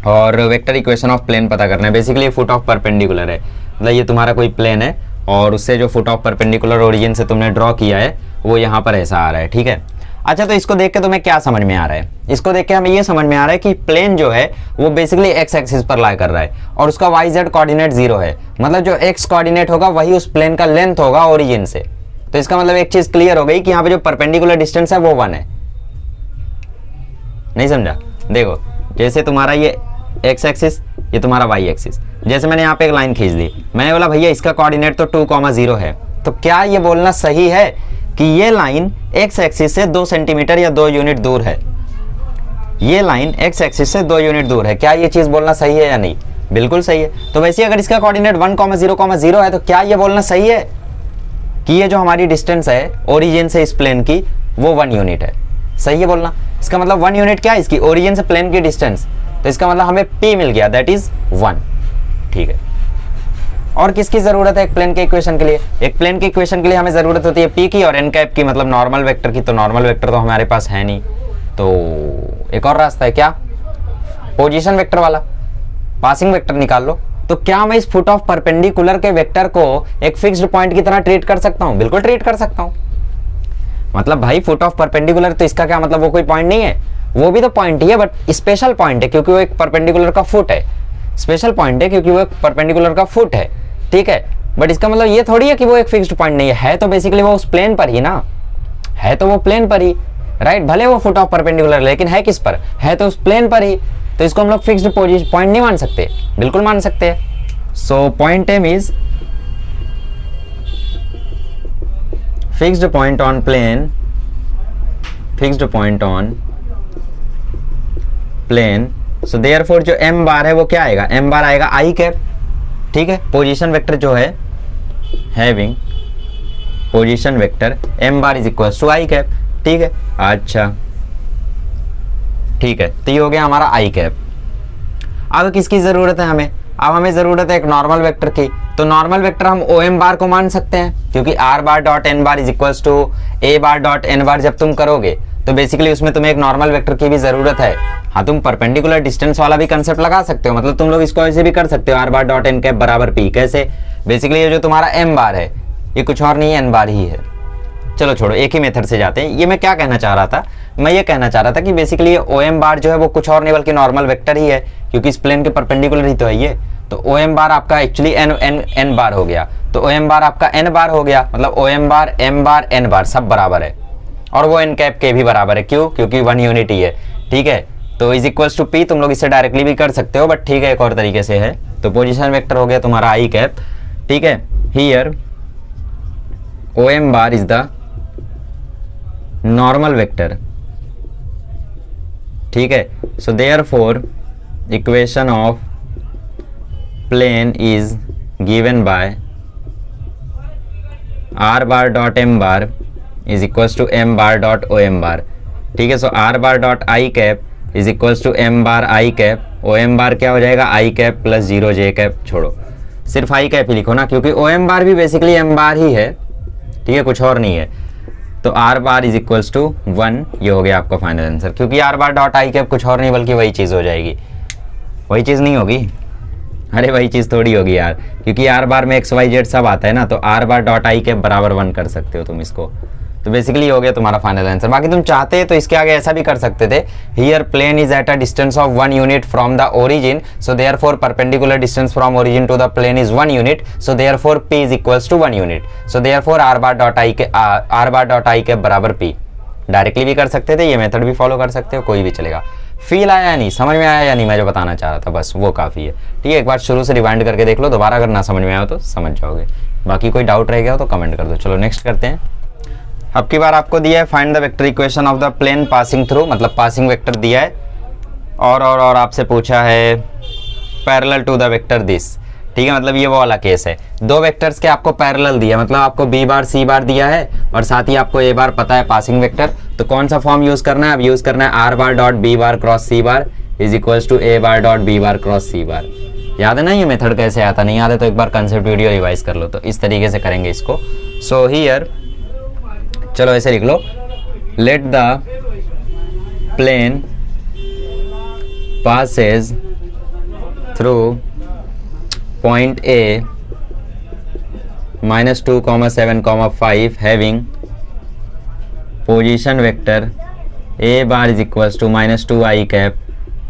और वेक्टर इक्वेशन ऑफ प्लेन पता करना है। बेसिकली ये फुट ऑफ परपेंडिकुलर है, मतलब ये तुम्हारा कोई प्लेन है और उससे जो फुट ऑफ परपेंडिकुलर ओरिजिन से तुमने ड्रॉ किया है वो यहाँ पर ऐसा आ रहा है, ठीक है। अच्छा, तो इसको देख के तुम्हें क्या समझ में आ रहा है? इसको देख के हमें ये समझ में आ रहा है कि प्लेन जो है वो बेसिकली एक्स एक्सिस पर लाई कर रहा है और उसका वाई जेड कोऑर्डिनेट 0 है, मतलब जो एक्स कोऑर्डिनेट होगा वही उस प्लेन का लेंथ होगा ओरिजिन से। तो इसका मतलब एक चीज क्लियर हो गई कि यहाँ पे जो परपेंडिकुलर डिस्टेंस है वो 1 है। नहीं समझा? देखो, जैसे तुम्हारा ये एक्स एक्सिस, ये तुम्हारा वाई एक्सिस, जैसे मैंने यहाँ पे एक लाइन खींच दी, मैंने बोला भैया इसका कोऑर्डिनेट तो 2, 0 है, तो क्या ये बोलना सही है कि ये लाइन एक्स एक्सिस से 2 सेंटीमीटर या 2 यूनिट दूर है? ये लाइन एक्स एक्सिस से 2 यूनिट दूर है, क्या ये चीज बोलना सही है या नहीं? बिल्कुल सही है। तो वैसे अगर इसका कोऑर्डिनेट 1, 0, 0 है तो क्या ये बोलना सही है कि ये जो हमारी डिस्टेंस है ओरिजिन से इस प्लेन की वो 1 यूनिट है? सही है बोलना। इसका मतलब 1 यूनिट क्या है इसकी? ओरिजिन से प्लेन की डिस्टेंस। तो इसका मतलब हमें p मिल गया, दैट इज 1, ठीक है। और किसकी जरूरत है एक प्लेन के इक्वेशन के लिए? एक प्लेन के इक्वेशन के लिए हमें जरूरत होती है p की और n कैप की, मतलब नॉर्मल वेक्टर की। तो नॉर्मल वेक्टर तो हमारे पास है नहीं, तो एक और रास्ता है, क्या? पोजीशन वेक्टर वाला, पासिंग वेक्टर निकाल लो। तो क्या मैं इस फुट ऑफ परपेंडिकुलर के वेक्टर को एक फिक्स्ड पॉइंट की तरह ट्रीट कर सकता हूं? बिल्कुल ट्रीट कर सकता हूं। मतलब भाई फुट ऑफ परपेंडिकुलर, तो इसका क्या मतलब वो कोई पॉइंट नहीं है? वो भी तो पॉइंट ही है, बट स्पेशल पॉइंट है क्योंकि वो एक परपेंडिकुलर का फुट है। स्पेशल पॉइंट है क्योंकि वो एक परपेंडिकुलर का फुट है, ठीक है। बट इसका मतलब ये थोड़ी है कि वो एक फिक्स्ड पॉइंट नहीं है तो बेसिकली वो उस प्लेन पर ही ना है, तो वो प्लेन पर ही, राइट। भले वो फुट ऑफ परपेंडिकुलर, लेकिन है किस पर? है तो उस प्लेन पर ही। तो इसको हम लोग फिक्स्ड पॉइंट नहीं मान सकते? बिल्कुल मान सकते हैं। So point m is fixed point on plane, fixed point on plane so therefore जो m बार है वो क्या आएगा, m बार आएगा आई कैप, ठीक है। पोजीशन वेक्टर जो है having position vector m bar is equal to i cap, ठीक है। अच्छा ठीक है, तो ये हो गया हमारा आई कैप। अब किसकी जरूरत है हमें, अब हमें जरूरत है एक नॉर्मल वेक्टर की। तो नॉर्मल वेक्टर हम ओ एम बार को मान सकते हैं, क्योंकि r bar dot n bar is equal to a bar dot n bar जब तुम करोगे तो बेसिकली उसमें तुम्हें एक नॉर्मल वेक्टर की भी जरूरत है। हाँ, तुम परपेंडिकुलर डिस्टेंस वाला भी कंसेप्ट लगा सकते हो, मतलब तुम लोग इसको ऐसे भी कर सकते हो, r bar dot n cap बराबर पी। कैसे, बेसिकली ये जो तुम्हारा एम बार है ये कुछ और नहीं है, एन बार ही है। चलो छोड़ो, एक ही मेथड से जाते हैं। ये मैं क्या कहना चाह रहा था, मैं ये कहना चाह रहा था कि बेसिकली ये ओ एम बार जो है वो कुछ और नहीं बल्कि नॉर्मल वेक्टर ही है, क्योंकि इस प्लेन के परपेंडिकुलर ही तो है ये। तो ओ एम बार आपका एक्चुअली एन बार हो गया, तो ओ एम बार आपका एन बार हो गया, मतलब ओ एम बार एम बार एन बार सब बराबर है, और वो एन कैप के भी बराबर है। क्यों, क्योंकि वन यूनिट ही है, ठीक है। तो इज इक्वल्स टू पी, तुम लोग इससे डायरेक्टली भी कर सकते हो, बट ठीक है एक और तरीके से है। तो पोजीशन वेक्टर हो गया तुम्हारा आई कैप, ठीक है। Here o m bar is the normal vector, ठीक है। So therefore equation of plane is given by r bar dot m bar is equals to m bar dot o m bar, ठीक है। So r bar dot i cap is equals to m bar i cap, o m bar क्या हो जाएगा i cap plus 0 j cap, छोड़ो सिर्फ आई cap ही लिखो ना, क्योंकि ओ एम बार भी बेसिकली एम बार ही है, ठीक है, कुछ और नहीं है। तो r bar is equals to 1, ये हो गया आपका फाइनल आंसर, क्योंकि r bar dot i cap कुछ और नहीं बल्कि वही चीज़ हो जाएगी। वही चीज़ नहीं होगी, अरे वही चीज़ थोड़ी होगी यार, क्योंकि आर बार में एक्स वाई जेड सब आता है ना, तो r bar dot i cap बराबर 1 कर सकते हो तुम इसको। तो बेसिकली हो गया तुम्हारा फाइनल आंसर। बाकी तुम चाहते तो इसके आगे ऐसा भी कर सकते थे, here plane is at a distance of 1 unit from the origin, so therefore perpendicular distance from origin to the plane is 1 unit, so therefore p is equals to 1 unit, so therefore r bar dot i cap बराबर p। Directly भी कर सकते थे, ये method भी follow कर सकते हो, कोई भी चलेगा। फील आया या नहीं, समझ में आया या नहीं, मैं जो बताना चाह रहा था बस वो काफ़ी है, ठीक है। एक बार शुरू से रिवाइंड करके देख लो, दोबारा अगर ना समझ में आया तो समझ जाओगे। बाकी कोई डाउट रह गया हो तो कमेंट कर दो। चलो नेक्स्ट करते हैं। अब की बार आपको दिया है find the vector equation of the plane passing through, मतलब पासिंग वेक्टर दिया है, और आपसे पूछा है parallel to the vector this, ठीक है। मतलब ये वो वाला केस है, दो वेक्टर्स के आपको पैरेलल दिया, मतलब आपको बी बार सी बार दिया है और साथ ही आपको ए बार पता है पासिंग वेक्टर। तो कौन सा फॉर्म यूज करना है, अब यूज करना है r bar dot b bar cross c bar is equals to a bar dot b bar cross c bar. याद है ना ये मेथड कैसे आता, नहीं याद है तो एक बार कंसेप्ट वीडियो रिवाइज कर लो। तो इस तरीके से करेंगे इसको। सो हियर चलो ऐसे लिख लो, let the plane passes through point A -2, 7, 5 having position vector A bar is equals to -2 I cap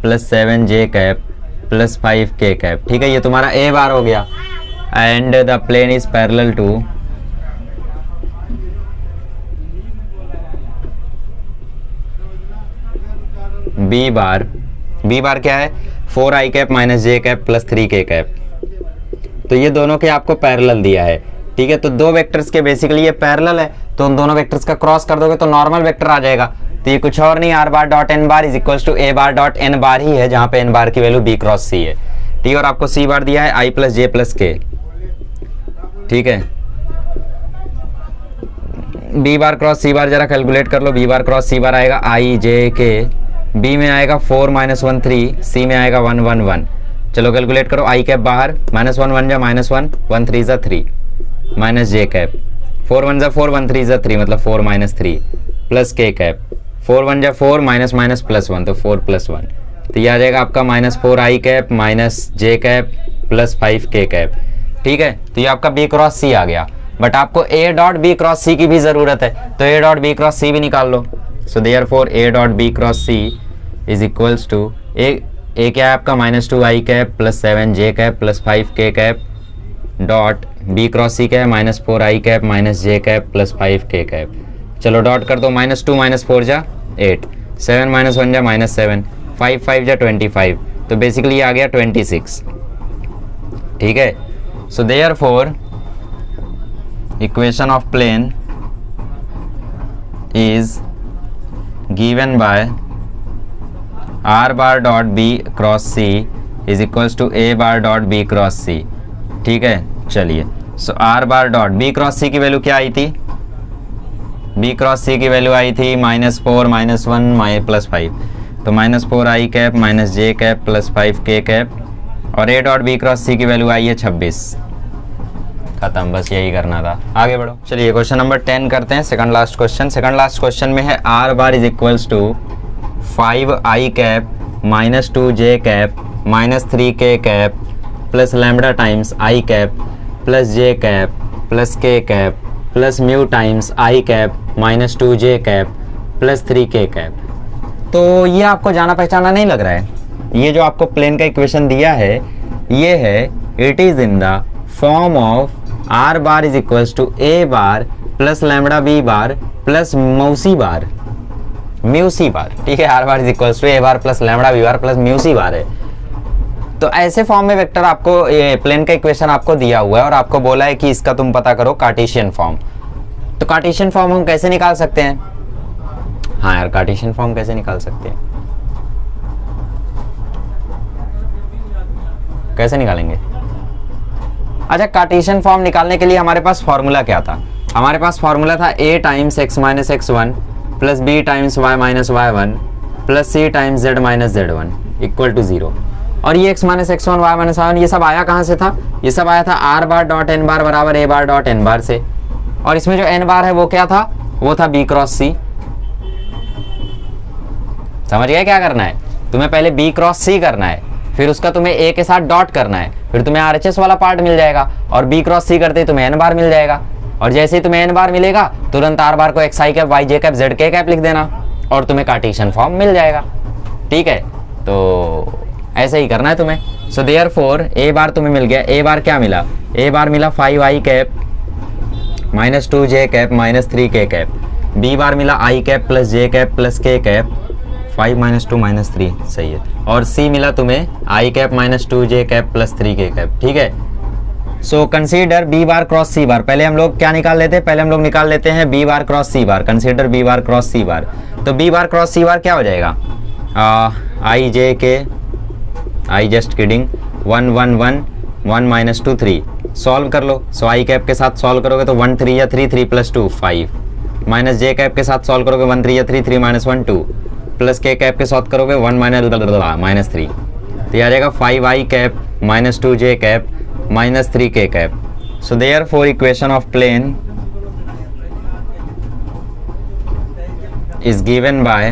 plus 7 J cap plus 5 K cap, ठीक है। ये तुम्हारा A बार हो गया, and the plane is parallel to B bar. B बार क्या है, 4 I cap minus J cap plus 3 K cap। तो ये दोनों के आपको पैरेलल दिया है, ठीक है। तो दो वेक्टर्स के बेसिकली ये पैरेलल है, तो उन दोनों वेक्टर्स का क्रॉस कर दोगे तो नॉर्मल वेक्टर आ जाएगा। तो ये कुछ और नहीं, r bar dot n bar is equals to a bar dot n bar ही है, जहां पे एन बार की वैल्यू बी क्रॉस सी है, ठीक है। और आपको सी बार दिया है आई प्लस जे प्लस के, ठीक है। बी बार क्रॉस सी बार जरा कैलकुलेट कर लो, बी बार क्रॉस सी बार आएगा आई जे के, बी में आएगा 4 - 1 3, सी में आएगा 1 1 1। चलो कैलकुलेट करो, आई कैप बाहर -1 1 जा -1, 1 3 जा 3 माइनस जे कैप, 4 1 जा 4, 1 3 जा 3 मतलब 4 - 3 प्लस के कैप, 4 1 जा 4 माइनस माइनस प्लस 1 तो 4 + 1। तो ये आ जाएगा आपका -4 i cap minus j cap plus 5 k cap, ठीक है। तो ये आपका बी क्रॉस सी आ गया, बट आपको a dot b cross c की भी जरूरत है, तो a dot b cross c भी निकाल लो। So therefore a dot b cross c is equals to a क्या है आपका -2 i cap plus 7 j cap plus 5 k cap dot b cross c क्या है -4 i cap minus j cap plus 5 k cap. चलो dot कर दो, -2 - 4 जा 8, 7 - 1 जा -7, 5 5 जा 25, तो बेसिकली आ गया 26, ठीक है। So therefore equation of plane is given by r bar dot b cross c is equals to a bar dot b cross c. ठीक है, चलिए। So r bar dot b cross c की value क्या आई थी? B cross c की value आई थी -4 -1 +5, तो -4 i cap -j cap +5 k cap, और a dot b cross c की वैल्यू आई है 26। खत्म, बस यही करना था, आगे बढ़ो। चलिए क्वेश्चन नंबर 10 करते हैं, second last question. Second last question में है r bar is equals to 5i cap -2j cap -3k cap plus lambda times i cap plus j cap plus k cap plus mu times i cap -2j cap plus 3k cap. तो ये आपको जाना पहचाना नहीं लग रहा है? ये जो आपको प्लेन का इक्वेशन दिया है ये है, it is in the form of r bar is equals to a bar plus lambda b bar plus mu c bar, mu c bar. ठीक है, r bar is equals to a bar plus lambda b bar plus mu c bar है। तो ऐसे form में vector आपको, ये plane का equation आपको दिया हुआ है और आपको बोला है कि इसका तुम पता करो कार्टेशियन फॉर्म। तो कार्टेशियन फॉर्म हम कैसे निकाल सकते हैं? हाँ यार, कार्टेशियन फॉर्म कैसे निकाल सकते हैं? कैसे निकालेंगे? अच्छा, कार्टेशियन फॉर्म निकालने के लिए हमारे पास फॉर्मूला क्या था? हमारे पास फॉर्मूला था a times x minus x1 plus b times y minus y1 plus c times z minus z1 equal to 0। और ये x minus x1 y minus y1 ये सब आया कहाँ से था? ये सब आया था r बार डॉट n बार बराबर a बार डॉट n बार से। और इसमें जो n बार है वो क्या था? वो था b क्रॉस c। समझ गए क्या करना है? तुम्हें पहले b क्रॉस c करना है, फिर उसका तुम्हें a के साथ डॉट करना है, फिर तुम्हें RHS वाला पार्ट मिल जाएगा, और b क्रॉस c करते ही तुम्हें n बार मिल जाएगा। और जैसे ही तुम्हें n बार मिलेगा तुरंत r बार को xi cap yj cap zk cap लिख देना और तुम्हें कार्टेशियन फॉर्म मिल जाएगा। ठीक है, तो ऐसे ही करना है तुम्हें। सो देयरफॉर a बार तुम्हें मिल गया। a बार क्या मिला? a बार मिला 5i cap -2j cap -3k cap. b बार मिला i cap plus j cap plus k cap 5 -2 -3, सही है। और c मिला तुम्हें i cap -2j cap plus 3k cap. ठीक है, सो कंसीडर b बार क्रॉस c बार। पहले हम लोग क्या निकाल लेते हैं? पहले हम लोग निकाल लेते हैं b बार क्रॉस c बार। कंसीडर b बार क्रॉस c बार। तो b बार क्रॉस c बार क्या हो जाएगा? i j k, i just kidding, 1 1 1 1 -2 3। Solve कर लो। सो i कैप के साथ सॉल्व करोगे तो 1 3 या 3 3 + 2 5 माइनस j कैप के साथ सॉल्व करोगे 1 3 या 3 3 -1 2 प्लस k कैप के साथ करोगे 1 -3। तो ये आ जाएगा 5i cap -2j cap -3k cap. So therefore equation of plane is given by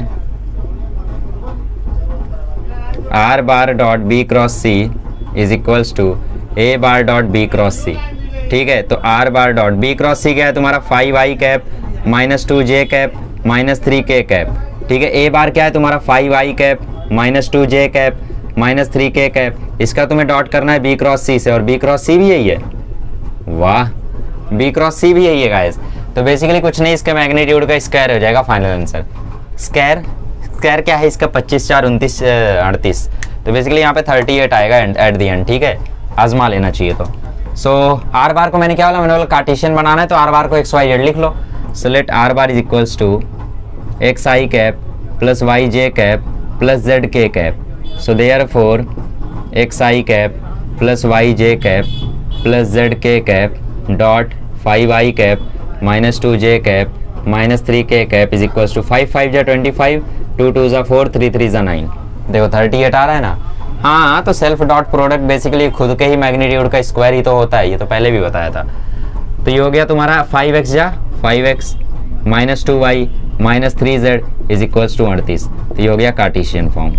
r bar dot b cross c is equals to a bar dot b cross c। ठीक है, तो r bar dot b cross c क्या है तुम्हारा? 5i cap -2j cap -3k cap. ठीक है, a बार क्या है तुम्हारा? 5i cap -2j cap -3k cap. इसका तुम्हें डॉट करना है b क्रॉस c से, और b क्रॉस c भी यही है। वाह, b क्रॉस c भी यही है गाइस। तो बेसिकली कुछ नहीं, इसका मैग्नीट्यूड का स्क्वायर हो जाएगा फाइनल आंसर। स्क्वायर क्या है इसका? 25 4 29 38। तो बेसिकली यहाँ पे 38 आएगा एट द एंड। ठीक है, आजमा लेना चाहिए। तो सो आर बार को मैंने क्या बोला? मैंने बोला कार्टेशियन बनाना है, तो आर बार को XYZ लिख लो। So let r bar is equals to xi cap plus yj cap plus zk cap. So therefore xi cap plus yj cap plus zk cap dot 5i cap -2j cap -3k cap is equals to 5 5 जा 25, 2 2 जा 4, 3 3 जा 9। देखो 38 आ रहा है ना? हाँ, तो self dot product basically खुद के ही मैग्नीट्यूड का स्क्वायर ही तो होता है, ये तो पहले भी बताया था। तो ये हो गया तुम्हारा 5x जा 5x -2y -3z is equals to 38। तो ये हो गया कार्टेशियन फॉर्म।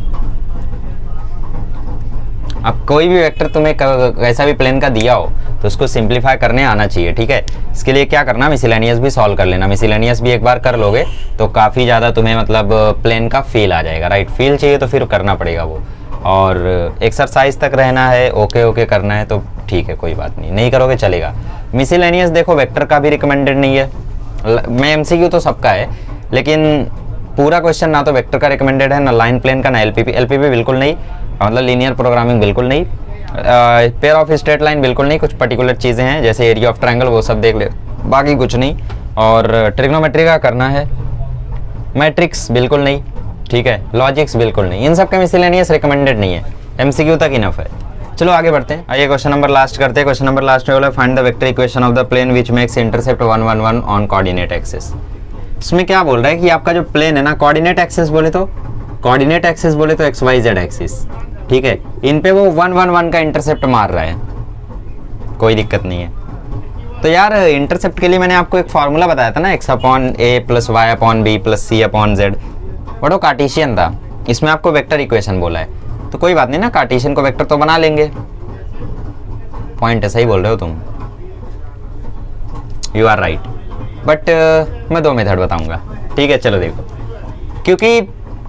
अब कोई भी वेक्टर तुम्हें कैसा भी प्लेन का दिया हो तो उसको सिंप्लीफाई करने आना चाहिए। ठीक है, इसके लिए क्या करना? मिसलेनियस भी सॉल्व कर लेना। मिसलेनियस भी एक बार कर लोगे तो काफ़ी ज़्यादा तुम्हें मतलब प्लेन का फील आ जाएगा। राइट, फील चाहिए तो फिर करना पड़ेगा वो। और एक्सरसाइज तक रहना है, ओके करना है तो ठीक है, कोई बात नहीं, नहीं करोगे चलेगा। मिसलेनियस देखो वेक्टर का भी रिकमेंडेड नहीं है, मैं MCQ तो सबका है, लेकिन पूरा क्वेश्चन ना तो वेक्टर का रिकमेंडेड है, ना लाइन प्लेन का, ना LPP बिल्कुल नहीं, मतलब लीनियर प्रोग्रामिंग बिल्कुल नहीं, पेयर ऑफ स्ट्रेट लाइन बिल्कुल नहीं। कुछ पर्टिकुलर चीज़ें हैं जैसे एरिया ऑफ ट्रायंगल, वो सब देख ले, बाकी कुछ नहीं। और ट्रिग्नोमेट्री का करना है, मैट्रिक्स बिल्कुल नहीं। ठीक है, लॉजिक्स बिल्कुल नहीं, इन सब के मिसलेनियस रिकमेंडेड नहीं है, एमसीक्यू तक इनफ है। चलो आगे बढ़ते हैं। आइए क्वेश्चन नंबर लास्ट करते हैं। क्वेश्चन नंबर लास्ट में बोला find the vector equation of the plane which makes intercept 1 1 1 on coordinate axis. इसमें क्या बोल रहा है कि आपका जो प्लेन है ना, कोऑर्डिनेट एक्सिस बोले तो एक्स वाई जेड एक्सिस, ठीक है, इन पे वो 1 1 1 का इंटरसेप्ट मार रहा है, कोई दिक्कत नहीं है। तो यार इंटरसेप्ट के लिए मैंने आपको एक फॉर्मूला बताया था ना, x upon a plus y upon b plus c upon z, but वो कार्टेशियन था, इसमें आपको वेक्टर इक्वेशन बोला है, तो कोई बात नहीं ना, कार्टेशियन को वेक्टर तो बना लेंगे। पॉइंट है, सही बोल रहे हो तुम, यू आर राइट, बट मैं दो मेथड बताऊंगा, ठीक है। चलो देखो, क्योंकि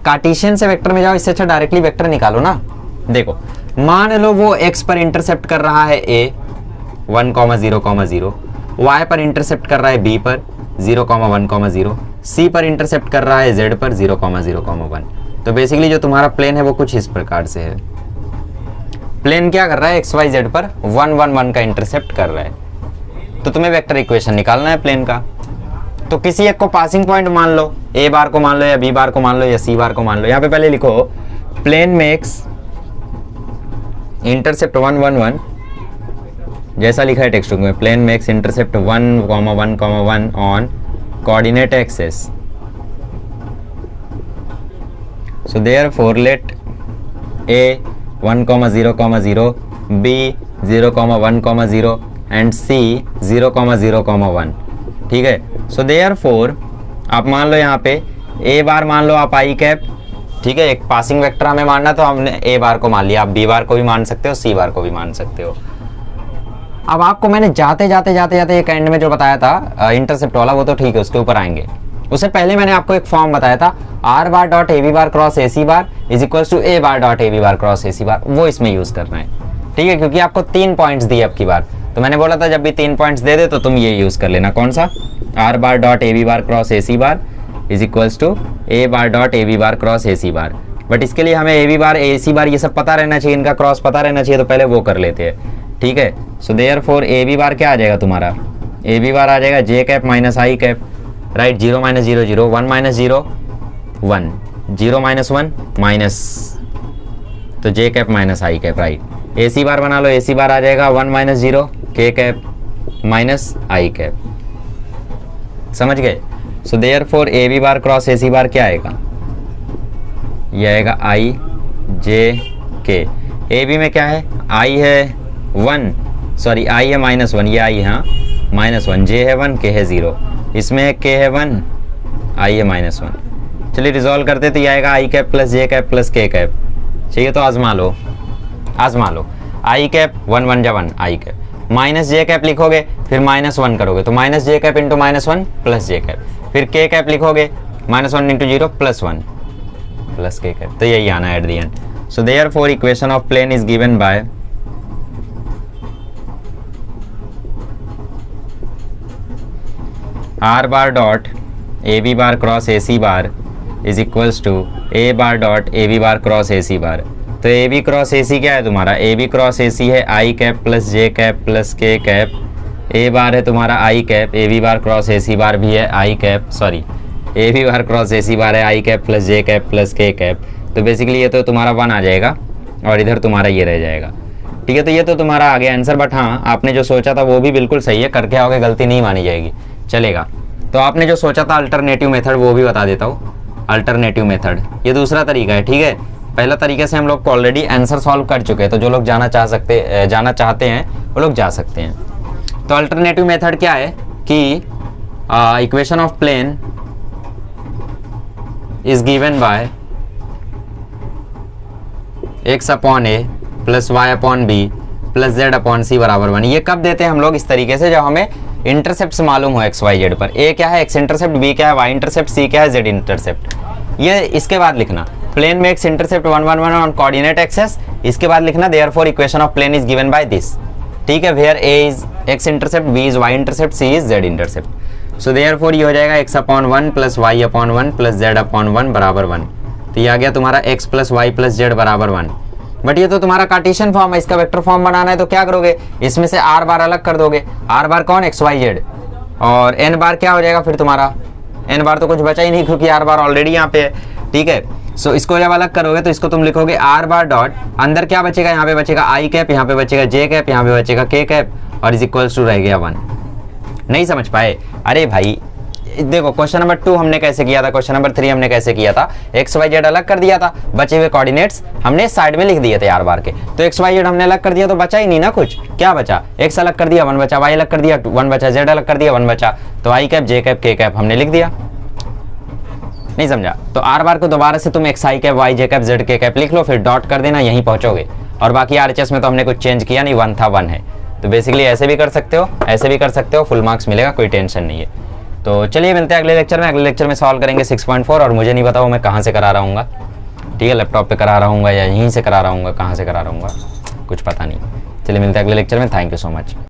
कार्टेशियन से वेक्टर में जाओ, इससे अच्छा डायरेक्टली वेक्टर निकालो ना। देखो मान लो वो x पर इंटरसेप्ट कर रहा है a 1 0 0, y पर इंटरसेप्ट कर रहा है b पर 0 1 0, c पर इंटरसेप्ट कर रहा है z पर 0 0 1। तो बेसिकली जो तुम्हारा प्लेन है वो कुछ इस प्रकार से है। प्लेन क्या कर रहा है, एक्स वाई जेड पर 1 1 1 का इंटरसेप्ट कर रहा है, तो तुम्हें वेक्टर इक्वेशन निकालना है प्लेन का। तो किसी एक को पासिंग पॉइंट मान लो, ए बार को मान लो या बी बार को मान लो या सी बार को मान लो। यहाँ पे पहले लिखो प्लेन मेक्स इंटरसेप्ट 1 1 1, जैसा लिखा है टेक्स्ट बुक में, plane makes intercept 1 1 1 on coordinate axis. So therefore let A 1 0 0, B 0 1 0 and C 0 0 1, ठीक है। So therefore आप मान लो यहाँ पे A बार मान लो आप आई कैप, ठीक है, एक पासिंग वेक्टर हमें मानना, तो हमने A बार को मान लिया, आप B बार को भी मान सकते हो, C बार को भी मान सकते हो। अब आपको मैंने जाते जाते एक एंड में जो बताया था इंटरसेप्ट वाला, वो तो ठीक है, उसके ऊपर आएंगे। उससे पहले मैंने आपको एक फॉर्म बताया था, r bar dot a b bar cross a c bar is equal to a bar dot a b bar cross a c bar, वो इसमें यूज करना है, ठीक है, क्योंकि आपको 3 पॉइंट्स दिए अब की बार, तो मैंने बोला था जब भी 3 पॉइंट्स दे दे तो तुम ये यूज कर लेना। कौन सा, r bar dot a b bar cross a c bar is equal to a bar dot a b bar cross a c bar. But इसके लिए हमें ए बी बार ए सी बार ये सब पता रहना चाहिए, इनका क्रॉस पता रहना चाहिए, तो पहले वो कर लेते हैं, ठीक है। सो देयरफॉर ए बी बार क्या आ जाएगा तुम्हारा, ए बी बार आ जाएगा जे कैप माइनस आई कैप, राइट, 0 0 0 1 0 1 0 1 माइनस, तो जे कैप माइनस आई कैप, राइट। ए सी बार बना लो, ए सी बार आ जाएगा 1 0 के कैप माइनस आई कैप, समझ गए। So therefore a b bar cross a c bar क्या आएगा, ये आएगा आई जे के। ए बी में क्या है, आई है 1, सॉरी आई है -1, ये आई है हाँ -1, जे है 1, के है 0, इसमें के है 1, आई है -1। चलिए रिजॉल्व करते, तो ये आएगा आई cap plus j cap plus k cap, चाहिए तो आजमा लो, आई कैप 1 1 जा 1 आई कैप, माइनस जे कैप लिखोगे फिर -1 करोगे तो minus j cap into -1 plus j cap, फिर के कैप लिखोगे -1 इंटू 0 +1 प्लस के कैप, तो यही आना है at the end. So therefore equation of plane is given by r bar dot a b bar cross a c bar is equals to a bar dot a b bar cross a c bar. तो a B cross a सी क्या है तुम्हारा, A B cross a c है i cap plus j cap plus k cap, a bar है तुम्हारा i cap, a b bar cross a c bar भी है i cap, sorry a b bar cross a c bar है i cap plus j cap plus k cap. तो basically ये तो तुम्हारा 1 आ जाएगा और इधर तुम्हारा ये रह जाएगा, ठीक है। तो ये तो तुम्हारा आ गया आंसर, बट हाँ आपने जो सोचा था वो भी बिल्कुल सही है, करके आओगे गलती नहीं मानी जाएगी, चलेगा। तो आपने जो सोचा था अल्टरनेटिव मेथड वो भी बता देता हूँ। अल्टरनेटिव मेथड ये दूसरा तरीका है, ठीक है। पहला तरीके से हम लोग को ऑलरेडी आंसर सॉल्व कर चुके हैं, तो जो लोग जाना चाहते हैं वो लोग जा सकते हैं। तो अल्टरनेटिव मेथड क्या है कि equation of plane is given by x upon a plus y upon b plus z upon c बराबर 1। ये कब देते हैं हम लोग, इस तरीके से जब हमें इंटरसेप्ट मालूम हो एक्स वाई जेड पर। ए क्या है एक्स इंटरसेप्ट, बी क्या है वाई इंटरसेप्ट, सी क्या है जेड इंटरसेप्ट। ये इसके बाद लिखना प्लेन में x intercept 1 1 1 on coordinate axis, इसके बाद लिखना therefore equation of plane is given by this, ठीक है, where a is x intercept, b is y intercept, c is z intercept. So therefore ये हो जाएगा x upon 1 plus y upon 1 plus z upon 1 बराबर 1। तो ये आ गया तुम्हारा x plus y plus z बराबर 1। बट ये तो तुम्हारा कार्टेशियन फॉर्म है, इसका वेक्टर फॉर्म बनाना है तो क्या करोगे, इसमें से r बार अलग कर दोगे। r बार कौन, एक्स वाई जेड, और n बार क्या हो जाएगा फिर तुम्हारा, n बार तो कुछ बचा ही नहीं क्योंकि r बार ऑलरेडी यहाँ पे है, ठीक है। सो इसको जब अलग करोगे तो इसको तुम लिखोगे आर बार डॉट, अंदर क्या बचेगा, यहाँ पे बचेगा आई कैप, यहाँ पे बचेगा जे कैप, यहाँ पे बचेगा के कैप और इज इक्वल्स टू रह गया 1। नहीं समझ पाए? अरे भाई देखो क्वेश्चन नंबर 2 हमने कैसे किया था, क्वेश्चन नंबर 3 हमने कैसे किया था, एक्स वाई जेड अलग कर दिया था, बचे हुए कोऑर्डिनेट्स हमने साइड में लिख दिए थे आर बार के। तो एक्स वाई जेड हमने अलग कर दिया तो बचा ही नहीं ना कुछ, क्या बचा, एक्स अलग कर दिया 1 बचा, वाई अलग कर दिया 1 बचा, जेड अलग कर दिया 1 बचा, तो आई कैप जे कैप के कैप हमने लिख दिया। नहीं समझा? तो आर बार को दोबारा से तुम x i cap Y j cap Z k cap लिख लो, फिर डॉट कर देना, यहीं पहुंचोगे। और बाकी आरएचएस में तो हमने कुछ चेंज किया नहीं, 1 था 1 है। तो बेसिकली ऐसे भी कर सकते हो, ऐसे भी कर सकते हो, फुल मार्क्स मिलेगा, कोई टेंशन नहीं है। तो चलिए मिलते हैं अगले लेक्चर में। अगले लेक्चर में सॉल्व करेंगे 6.4 और मुझे नहीं पता वो मैं कहाँ से करा रहा हूँ, ठीक है, लैपटॉप पे करा रहा हूँ या यहीं से करा रहा हूँ, कहाँ से करा रहा हूँ कुछ पता नहीं। चलिए मिलते हैं अगले लेक्चर में। Thank you so much.